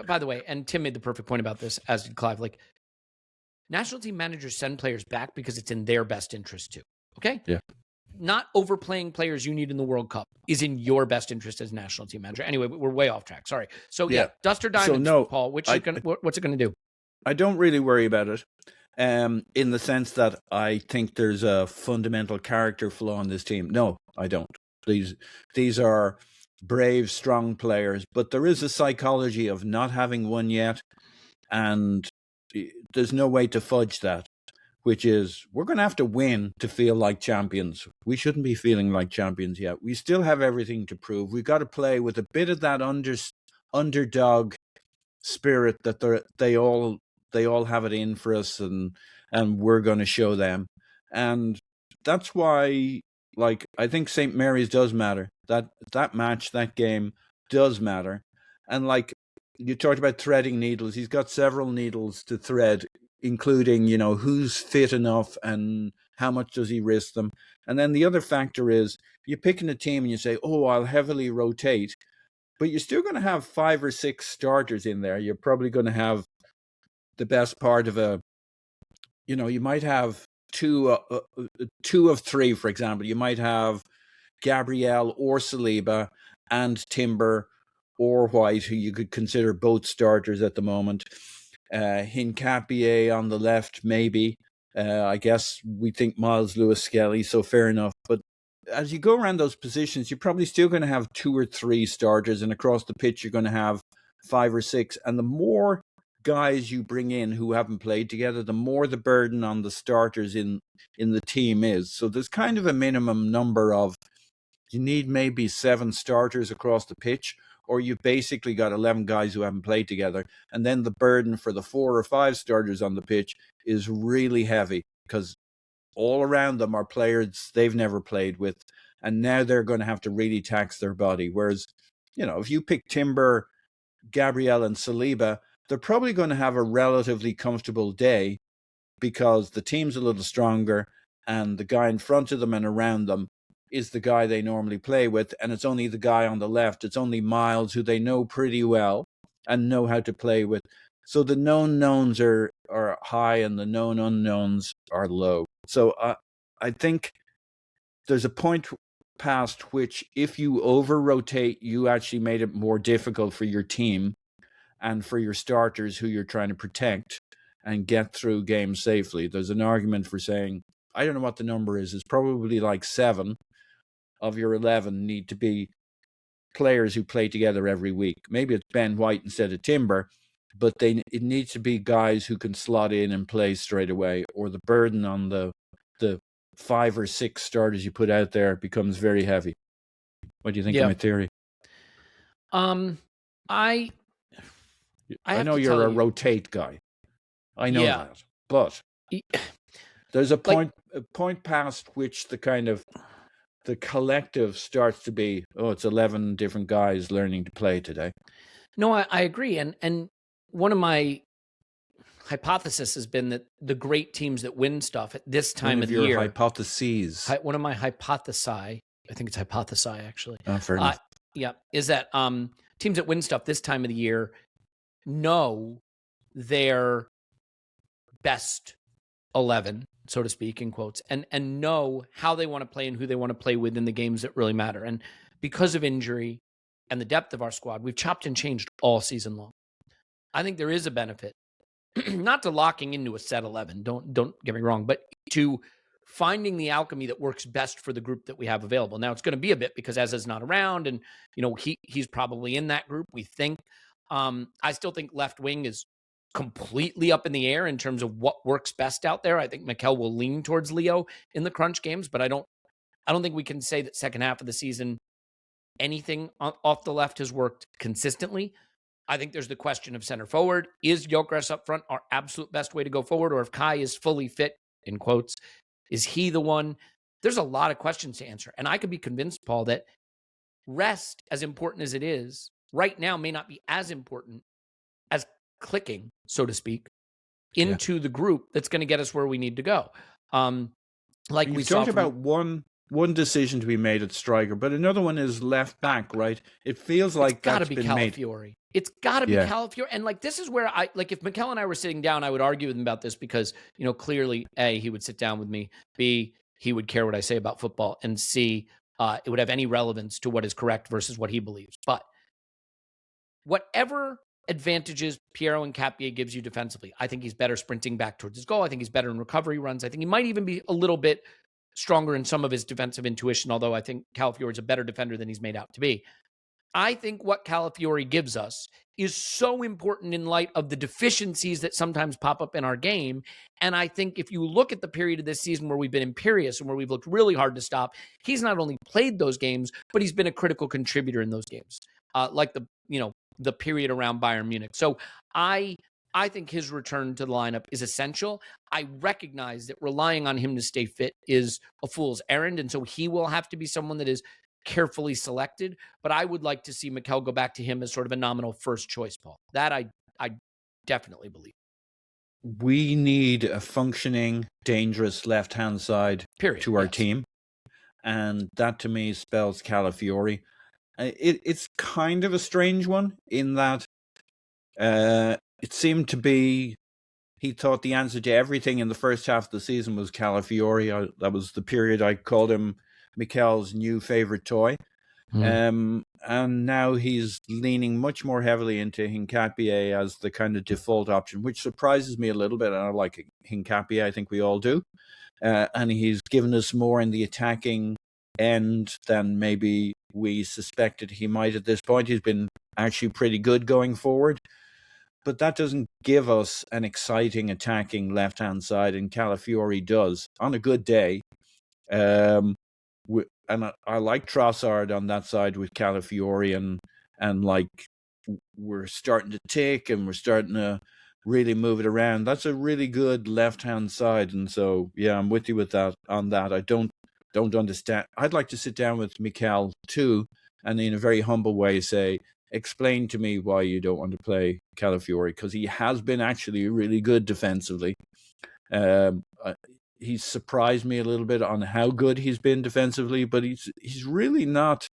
by the way, and Tim made the perfect point about this, as did Clive. Like, national team managers send players back because it's in their best interest too. Okay? Yeah. Not overplaying players you need in the World Cup is in your best interest as national team manager. Anyway, we're way off track. Sorry. So dust or diamonds, Paul. What's it going to do? I don't really worry about it. In the sense that I think there's a fundamental character flaw in this team. No, I don't. These are brave, strong players, but there is a psychology of not having won yet, and there's no way to fudge that, which is we're going to have to win to feel like champions. We shouldn't be feeling like champions yet. We still have everything to prove. We've got to play with a bit of that underdog spirit that they all have it in for us, and we're going to show them. And that's why, like, I think St. Mary's does matter. That match, that game does matter. And like you talked about threading needles, he's got several needles to thread, including, who's fit enough and how much does he risk them. And then the other factor is you're picking a team and you say, oh, I'll heavily rotate, but you're still going to have 5 or 6 starters in there. You're probably going to have the best part of you might have two of 3, for example. You might have Gabriel or Saliba and Timber or White, who you could consider both starters at the moment. Hincapié on the left, maybe. I guess we think Miles Lewis-Skelly, so fair enough. But as you go around those positions, you're probably still going to have 2 or 3 starters, and across the pitch, you're going to have 5 or 6. And the more guys you bring in who haven't played together, the more the burden on the starters in the team is. So there's kind of a minimum number of, you need maybe 7 starters across the pitch, or you've basically got 11 guys who haven't played together. And then the burden for the 4 or 5 starters on the pitch is really heavy because all around them are players they've never played with. And now they're going to have to really tax their body. Whereas, if you pick Timber, Gabriel and Saliba, they're probably going to have a relatively comfortable day because the team's a little stronger and the guy in front of them and around them is the guy they normally play with, and it's only the guy on the left. It's only Miles, who they know pretty well and know how to play with. So the known knowns are high and the known unknowns are low. So I think there's a point past which if you over-rotate, you actually made it more difficult for your team and for your starters who you're trying to protect and get through games safely. There's an argument for saying, I don't know what the number is, it's probably like 7 of your 11 need to be players who play together every week. Maybe it's Ben White instead of Timber, but it needs to be guys who can slot in and play straight away, or the burden on the 5 or 6 starters you put out there becomes very heavy. What do you think of my theory? I know you're a rotate guy. I know that. But there's a point past which the collective starts to be, it's 11 different guys learning to play today. No, I agree. And one of my hypothesis has been that the great teams that win stuff at this time of the year. Hypotheses. One of my hypothesi, I think it's hypothesi actually. Fair enough. Is that teams that win stuff this time of the year know their best 11, so to speak, in quotes, and know how they want to play and who they want to play with in the games that really matter. And because of injury and the depth of our squad, we've chopped and changed all season long. I think there is a benefit, not to locking into a set 11, don't get me wrong, but to finding the alchemy that works best for the group that we have available. Now, it's going to be a bit because Eza's not around, and he's probably in that group, we think. I still think left wing is completely up in the air in terms of what works best out there. I think Mikel will lean towards Leo in the crunch games, but I don't think we can say that second half of the season anything off the left has worked consistently. I think there's the question of center forward. Is Gyökeres up front our absolute best way to go forward? Or if Kai is fully fit, in quotes, is he the one? There's a lot of questions to answer. And I could be convinced, Paul, that rest, as important as it is, right now may not be as important as clicking, so to speak, into the group that's going to get us where we need to go. Like we talked about one decision to be made at striker, but another one is left back, right? It feels like that's been made. It's got to be Calafiori. And like, this is where if Mikel and I were sitting down, I would argue with him about this because, clearly, A, he would sit down with me. B, he would care what I say about football. And C, it would have any relevance to what is correct versus what he believes. But whatever advantages Piero Hincapié gives you defensively, I think he's better sprinting back towards his goal. I think he's better in recovery runs. I think he might even be a little bit stronger in some of his defensive intuition, although I think Calafiori is a better defender than he's made out to be. I think what Calafiori gives us is so important in light of the deficiencies that sometimes pop up in our game. And I think if you look at the period of this season where we've been imperious and where we've looked really hard to stop, he's not only played those games, but he's been a critical contributor in those games, like the period around Bayern Munich. So I think his return to the lineup is essential. I recognize that relying on him to stay fit is a fool's errand, and so he will have to be someone that is carefully selected. But I would like to see Mikel go back to him as sort of a nominal first choice, Paul. That I definitely believe. We need a functioning, dangerous left-hand side to our team, and that to me spells Calafiori. It's kind of a strange one in that it seemed to be he thought the answer to everything in the first half of the season was Calafiori. That was the period I called him Mikel's new favorite toy. And now he's leaning much more heavily into Hincapié as the kind of default option, which surprises me a little bit. I like Hincapié, I think we all do. And he's given us more in the attacking end than maybe we suspected he might at this point. He's been actually pretty good going forward. But that doesn't give us an exciting attacking left-hand side, and Calafiori does on a good day. And I like Trossard on that side with Calafiori, and like we're starting to tick and we're starting to really move it around. That's a really good left-hand side, and so I'm with you with that on that. I don't understand. I'd like to sit down with Mikel too, and in a very humble way say, explain to me why you don't want to play Calafiori, because he has been actually really good defensively. He's surprised me a little bit on how good he's been defensively, but he's really not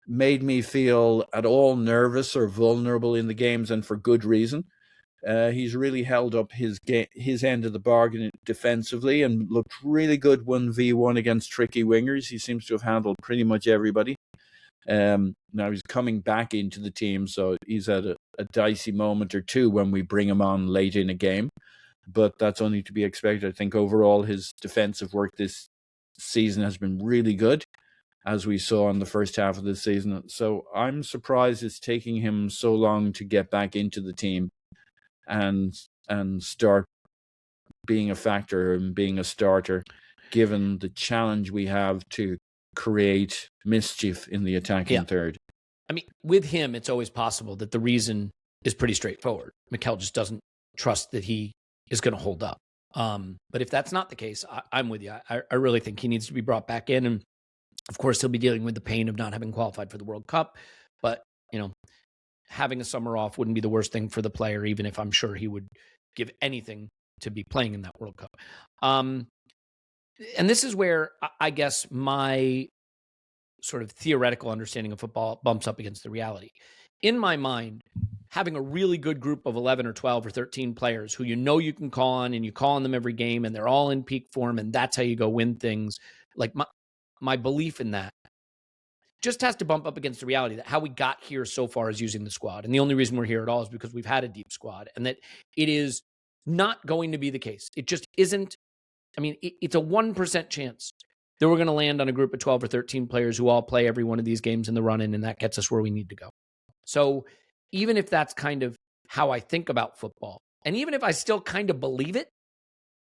made me feel at all nervous or vulnerable in the games, and for good reason. He's really held up his end of the bargain defensively and looked really good 1v1 against tricky wingers. He seems to have handled pretty much everybody. Now he's coming back into the team, so he's at a dicey moment or two when we bring him on late in a game. But that's only to be expected. I think overall his defensive work this season has been really good, as we saw in the first half of the season. So I'm surprised it's taking him so long to get back into the team and start being a factor and being a starter, given the challenge we have to create mischief in the attacking third. I mean, with him, it's always possible that the reason is pretty straightforward. Mikel just doesn't trust that he is going to hold up. But if that's not the case, I'm with you. I really think he needs to be brought back in. And of course, he'll be dealing with the pain of not having qualified for the World Cup. But, having a summer off wouldn't be the worst thing for the player, even if I'm sure he would give anything to be playing in that World Cup. And this is where I guess my sort of theoretical understanding of football bumps up against the reality. In my mind, having a really good group of 11 or 12 or 13 players who you can call on, and you call on them every game, and they're all in peak form, and that's how you go win things. Like my belief in that just has to bump up against the reality that how we got here so far is using the squad. And the only reason we're here at all is because we've had a deep squad, and that it is not going to be the case. It just isn't. I mean, it's a 1% chance that we're going to land on a group of 12 or 13 players who all play every one of these games in the run-in, and that gets us where we need to go. So even if that's kind of how I think about football, and even if I still kind of believe it,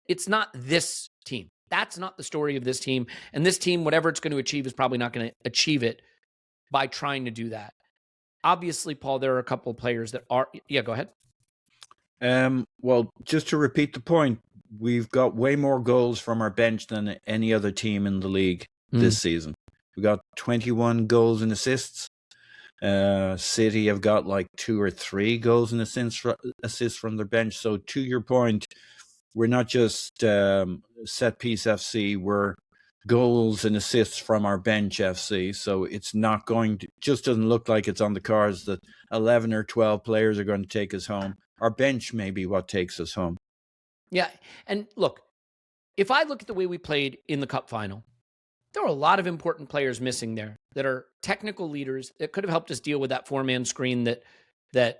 it's not this team. That's not the story of this team. And this team, whatever it's going to achieve, is probably not going to achieve it by trying to do that. obviously, Paul, there are a couple of players that are. Yeah, go ahead. Well, just to repeat the point, we've got way more goals from our bench than any other team in the league this season. We got 21 goals and assists. City have got like 2 or 3 goals and assists from their bench. So to your point, we're not just set piece FC, we're goals and assists from our bench FC. So it's not going to, just doesn't look like it's on the cards that 11 or 12 players are going to take us home. Our bench may be what takes us home. Yeah. And look, if I look at the way we played in the cup final, there are a lot of important players missing there that are technical leaders that could have helped us deal with that 4-man screen that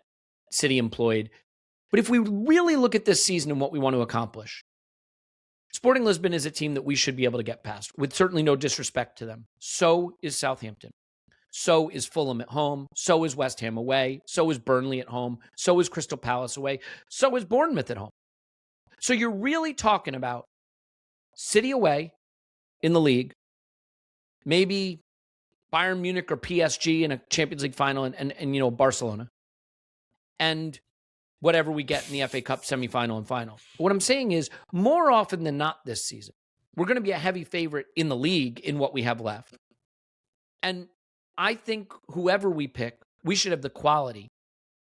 City employed. But if we really look at this season and what we want to accomplish, Sporting Lisbon is a team that we should be able to get past, with certainly no disrespect to them. So is Southampton. So is Fulham at home. So is West Ham away. So is Burnley at home. So is Crystal Palace away. So is Bournemouth at home. So you're really talking about City away in the league, maybe Bayern Munich or PSG in a Champions League final, and Barcelona, and whatever we get in the FA Cup semifinal and final. But what I'm saying is, more often than not this season, we're going to be a heavy favorite in the league in what we have left. And I think whoever we pick, we should have the quality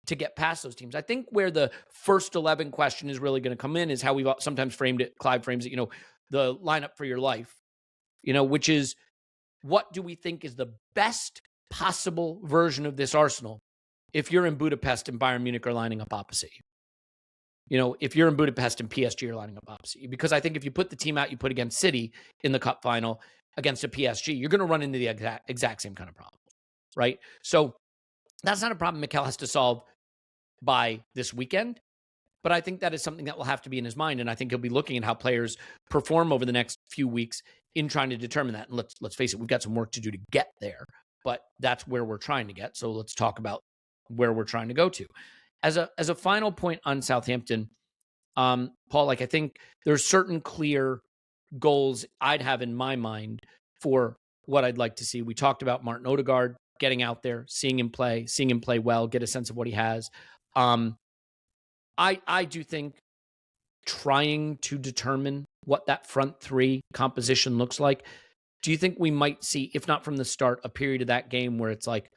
to get past those teams. I think where the first 11 question is really going to come in is how we've sometimes framed it, Clive frames it, the lineup for your life, which is, what do we think is the best possible version of this Arsenal if you're in Budapest and Bayern Munich are lining up opposite you? If you're in Budapest and PSG are lining up opposite you. Because I think if you put the team out you put against City in the cup final against a PSG, you're going to run into the exact same kind of problem, right? So that's not a problem Mikel has to solve by this weekend. But I think that is something that will have to be in his mind. And I think he'll be looking at how players perform over the next few weeks in trying to determine that. And let's face it, we've got some work to do to get there, but that's where we're trying to get. So let's talk about where we're trying to go to. As a final point on Southampton, Paul, I think there's certain clear goals I'd have in my mind for what I'd like to see. We talked about Martin Ødegaard getting out there, seeing him play well, get a sense of what he has. I do think trying to determine what that front three composition looks like. Do you think we might see, if not from the start, a period of that game where it's like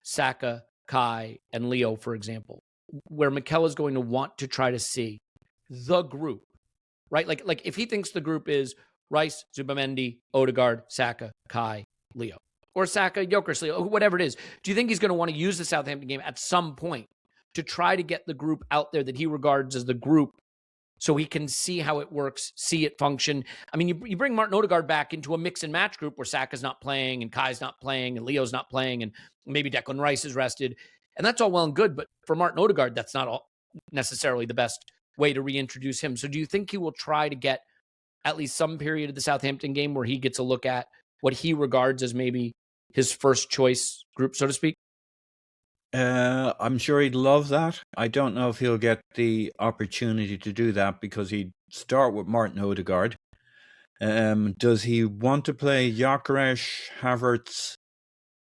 Saka, Kai, and Leo, for example, where Mikel is going to want to try to see the group, right? Like if he thinks the group is Rice, Zubamendi, Ødegaard, Saka, Kai, Leo, or Saka, Gyökeres, Leo, whatever it is, do you think he's going to want to use the Southampton game at some point to try to get the group out there that he regards as the group so he can see how it works, see it function? I mean, you bring Martin Ødegaard back into a mix and match group where Saka's not playing and Kai's not playing and Leo's not playing and maybe Declan Rice is rested. And that's all well and good, but for Martin Ødegaard, that's not necessarily the best way to reintroduce him. So do you think he will try to get at least some period of the Southampton game where he gets a look at what he regards as maybe his first choice group, so to speak? I'm sure he'd love that. I don't know if he'll get the opportunity to do that because he'd start with Martin Ødegaard. Does he want to play Gyökeres, Havertz,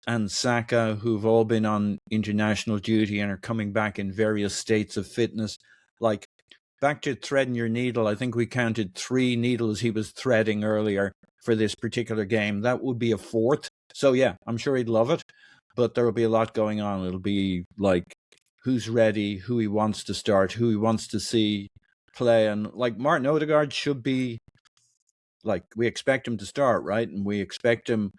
and Saka, who've all been on international duty and are coming back in various states of fitness? Like, back to threading your needle, I think we counted 3 needles he was threading earlier for this particular game. That would be a 4th. So yeah, I'm sure he'd love it. But there will be a lot going on. It'll be like who's ready, who he wants to start, who he wants to see play. And like Martin Ødegaard should be, like, we expect him to start, right? And we expect him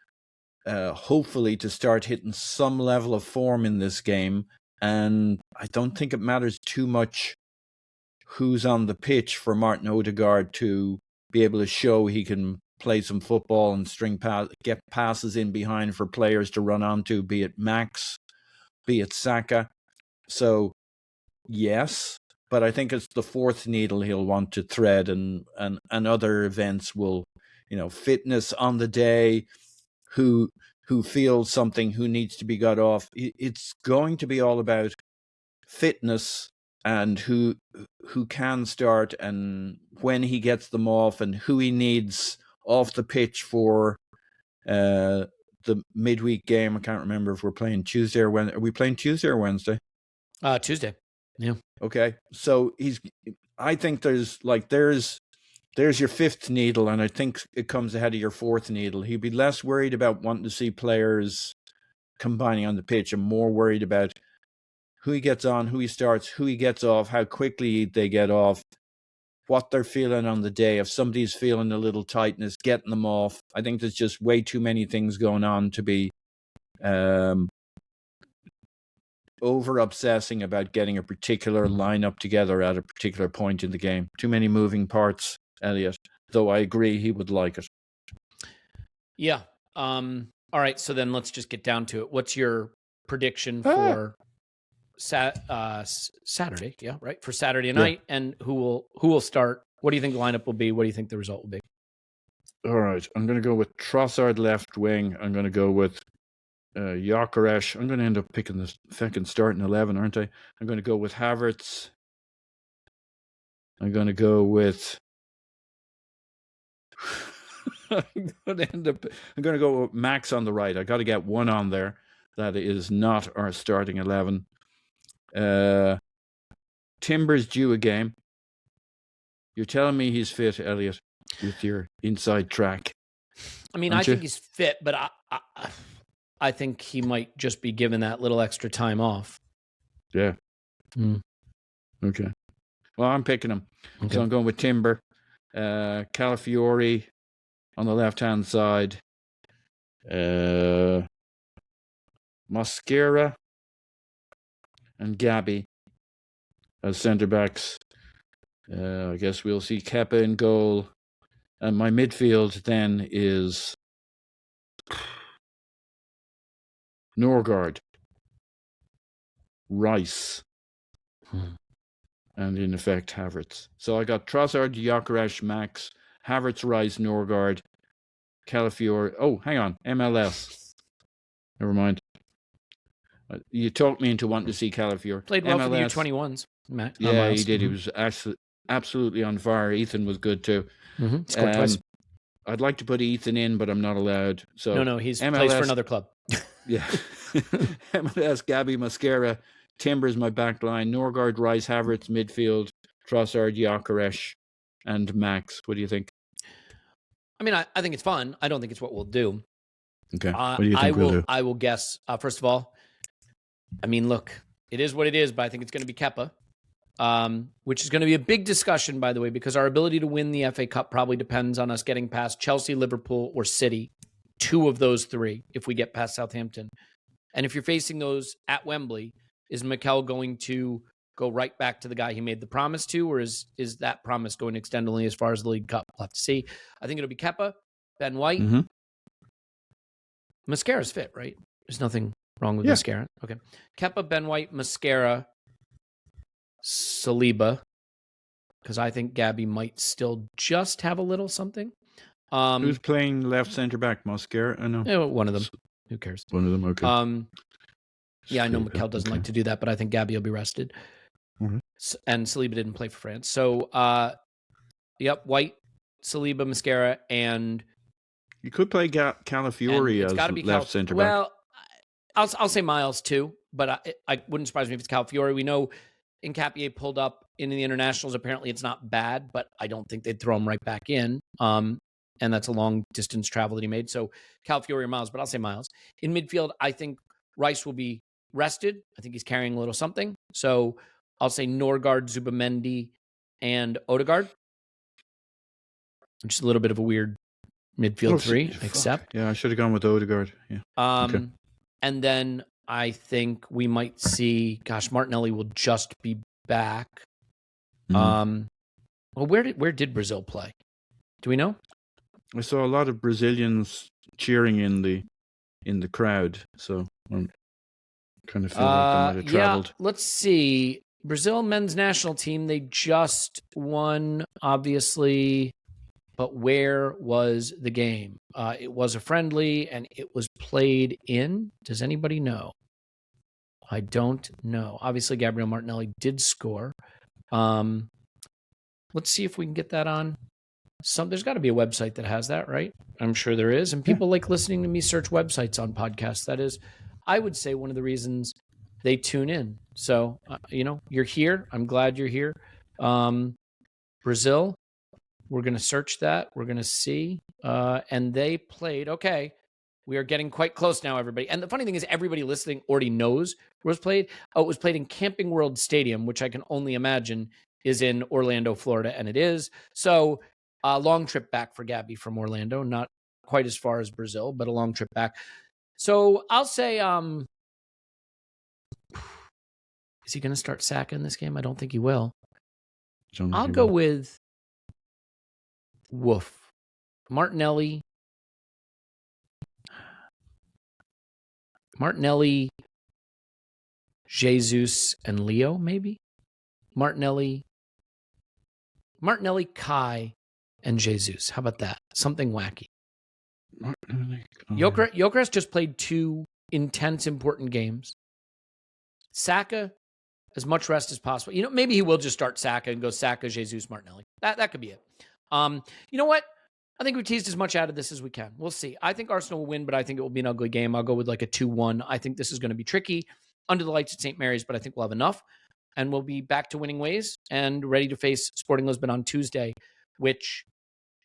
hopefully to start hitting some level of form in this game. And I don't think it matters too much who's on the pitch for Martin Ødegaard to be able to show he can play some football and get passes in behind for players to run onto, be it Max, be it Saka. So, yes, but I think it's the 4th needle he'll want to thread, and other events will, fitness on the day, who feels something, who needs to be got off. It's going to be all about fitness and who can start and when he gets them off and who he needs off the pitch for the midweek game. I can't remember if we're playing Tuesday or Wednesday. Are we playing Tuesday or Wednesday? Tuesday. Yeah. Okay. So I think there's your fifth needle, and I think it comes ahead of your fourth needle. He'd be less worried about wanting to see players combining on the pitch and more worried about who he gets on, who he starts, who he gets off, how quickly they get off, what they're feeling on the day. If somebody's feeling a little tightness, getting them off. I think there's just way too many things going on to be over-obsessing about getting a particular lineup together at a particular point in the game. Too many moving parts, Elliot, though I agree he would like it. Yeah. All right, so then let's just get down to it. What's your prediction for Saturday? Yeah, right, for Saturday night, and who will start? What do you think the lineup will be? What do you think the result will be? All right, I'm going to go with Trossard left wing. I'm going to go with Gyökeres. I'm going to end up picking the second starting 11, aren't I? I'm going to go with Havertz. I'm going to go with I'm going to go with Max on the right. I got to get one on there that is not our starting 11. Timber's due a game. You're telling me he's fit, Elliot, with your inside track. I mean, I think he's fit, but I think he might just be given that little extra time off. Yeah. Okay. Well, I'm picking him. Okay. So I'm going with Timber. Calafiori on the left-hand side. Mosquera and Gabby as centre-backs. I guess we'll see Kepa in goal. And my midfield then is Ødegaard, Rice, and in effect Havertz. So I got Trossard, Gyökeres, Max, Havertz, Rice, Ødegaard, Calafiori. Oh, hang on, MLS. Never mind. You talked me into wanting to see Calafiori. Played well for the U21s. Matt. Yeah, he did. He was absolutely on fire. Ethan was good too. Scored twice. I'd like to put Ethan in, but I'm not allowed. So no, he's plays for another club. Yeah. MLS, Gabby, Mosquera, Timbers, my back line, Ødegaard, Rice, Havertz, midfield, Trossard, Gyökeres, and Max. What do you think? I mean, I think it's fun. I don't think it's what we'll do. Okay. What do you think we'll do? I will guess, first of all, I mean, look, it is what it is, but I think it's going to be Kepa, which is going to be a big discussion, by the way, because our ability to win the FA Cup probably depends on us getting past Chelsea, Liverpool, or City. Two of those three, if we get past Southampton. And if you're facing those at Wembley, is Mikel going to go right back to the guy he made the promise to, or is that promise going to extend only as far as the League Cup? We'll have to see. I think it'll be Kepa, Ben White. Mosquera's fit, right? There's nothing wrong with Mosquera. Okay. Kepa, Ben White, Mosquera, Saliba, because I think Gabby might still just have a little something. Who's playing left centre back? Mosquera? I know. Yeah, one of them. Who cares? One of them. Okay. Yeah, I know Mikel doesn't like to do that, but I think Gabby will be rested. And Saliba didn't play for France. So, White, Saliba, Mosquera, and you could play Calafiori as left centre back. Well, I'll say Miles too, but I wouldn't surprise me if it's Calafiori. We know Nkapie pulled up in the internationals. Apparently, it's not bad, but I don't think they'd throw him right back in. And that's a long distance travel that he made. So Calafiori or Miles, but I'll say Miles. In midfield, I think Rice will be rested. I think he's carrying a little something. So I'll say Ødegaard, Zubamendi, and Ødegaard. Just a little bit of a weird midfield three, except. Yeah, I should have gone with Ødegaard. Yeah. Okay. And then I think we might see, Martinelli will just be back. Well, where did Brazil play? Do we know? I saw a lot of Brazilians cheering in the crowd, so I'm kind of feel like they might have traveled. Yeah, let's see. Brazil men's national team, they just won, obviously, but where was the game? It was a friendly, and it was played in. Does anybody know? I don't know. Obviously, Gabriel Martinelli did score. Let's see if we can get that on. There's got to be a website that has that, right? I'm sure there is. And people like listening to me search websites on podcasts. That is, I would say, one of the reasons they tune in. So, you're here. I'm glad you're here. Brazil, we're going to search that. We're going to see. And they played. Okay. We are getting quite close now, everybody. And the funny thing is everybody listening already knows where it was played. Oh, it was played in Camping World Stadium, which I can only imagine is in Orlando, Florida. And it is. So a long trip back for Gabby from Orlando. Not quite as far as Brazil, but a long trip back. So I'll say, is he going to start Saka in this game? I don't think he will. I'll go with Martinelli, Jesus, and Leo, maybe? Martinelli, Kai, and Jesus. How about that? Something wacky. Gyökeres just played 2 intense, important games. Saka, as much rest as possible. Maybe he will just start Saka and go Saka, Jesus, Martinelli. That could be it. You know what? I think we teased as much out of this as we can. We'll see. I think Arsenal will win, but I think it will be an ugly game. I'll go with like a 2-1. I think this is going to be tricky under the lights at St. Mary's, but I think we'll have enough. And we'll be back to winning ways and ready to face Sporting Lisbon on Tuesday, which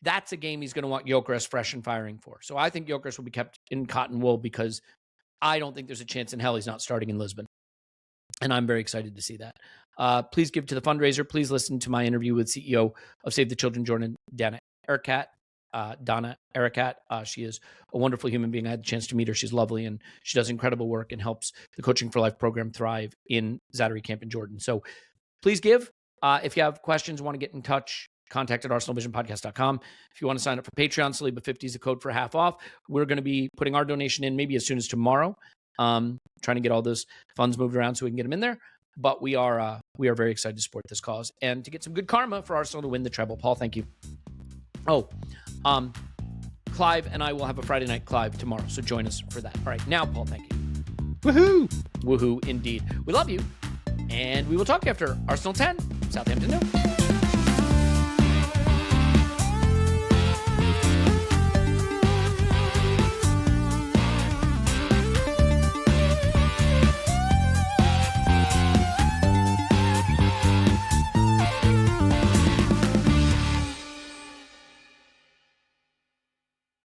that's a game he's going to want Gyökeres fresh and firing for. So I think Gyökeres will be kept in cotton wool because I don't think there's a chance in hell he's not starting in Lisbon. And I'm very excited to see that. Please give to the fundraiser. Please listen to my interview with CEO of Save the Children, Jordan, Donna Arakat. She is a wonderful human being. I had the chance to meet her. She's lovely, and she does incredible work and helps the Coaching for Life program thrive in Zaatari Camp in Jordan. So please give. If you have questions, want to get in touch, contact at ArsenalVisionPodcast.com. If you want to sign up for Patreon, Saliba50 is the code for half off. We're going to be putting our donation in maybe as soon as tomorrow. Trying to get all those funds moved around so we can get them in there. But we are very excited to support this cause and to get some good karma for Arsenal to win the treble. Paul, thank you. Clive and I will have a Friday Night Clive tomorrow, so join us for that. All right, now, Paul, thank you. Woohoo, indeed. We love you, and we will talk after Arsenal 10, Southampton 0.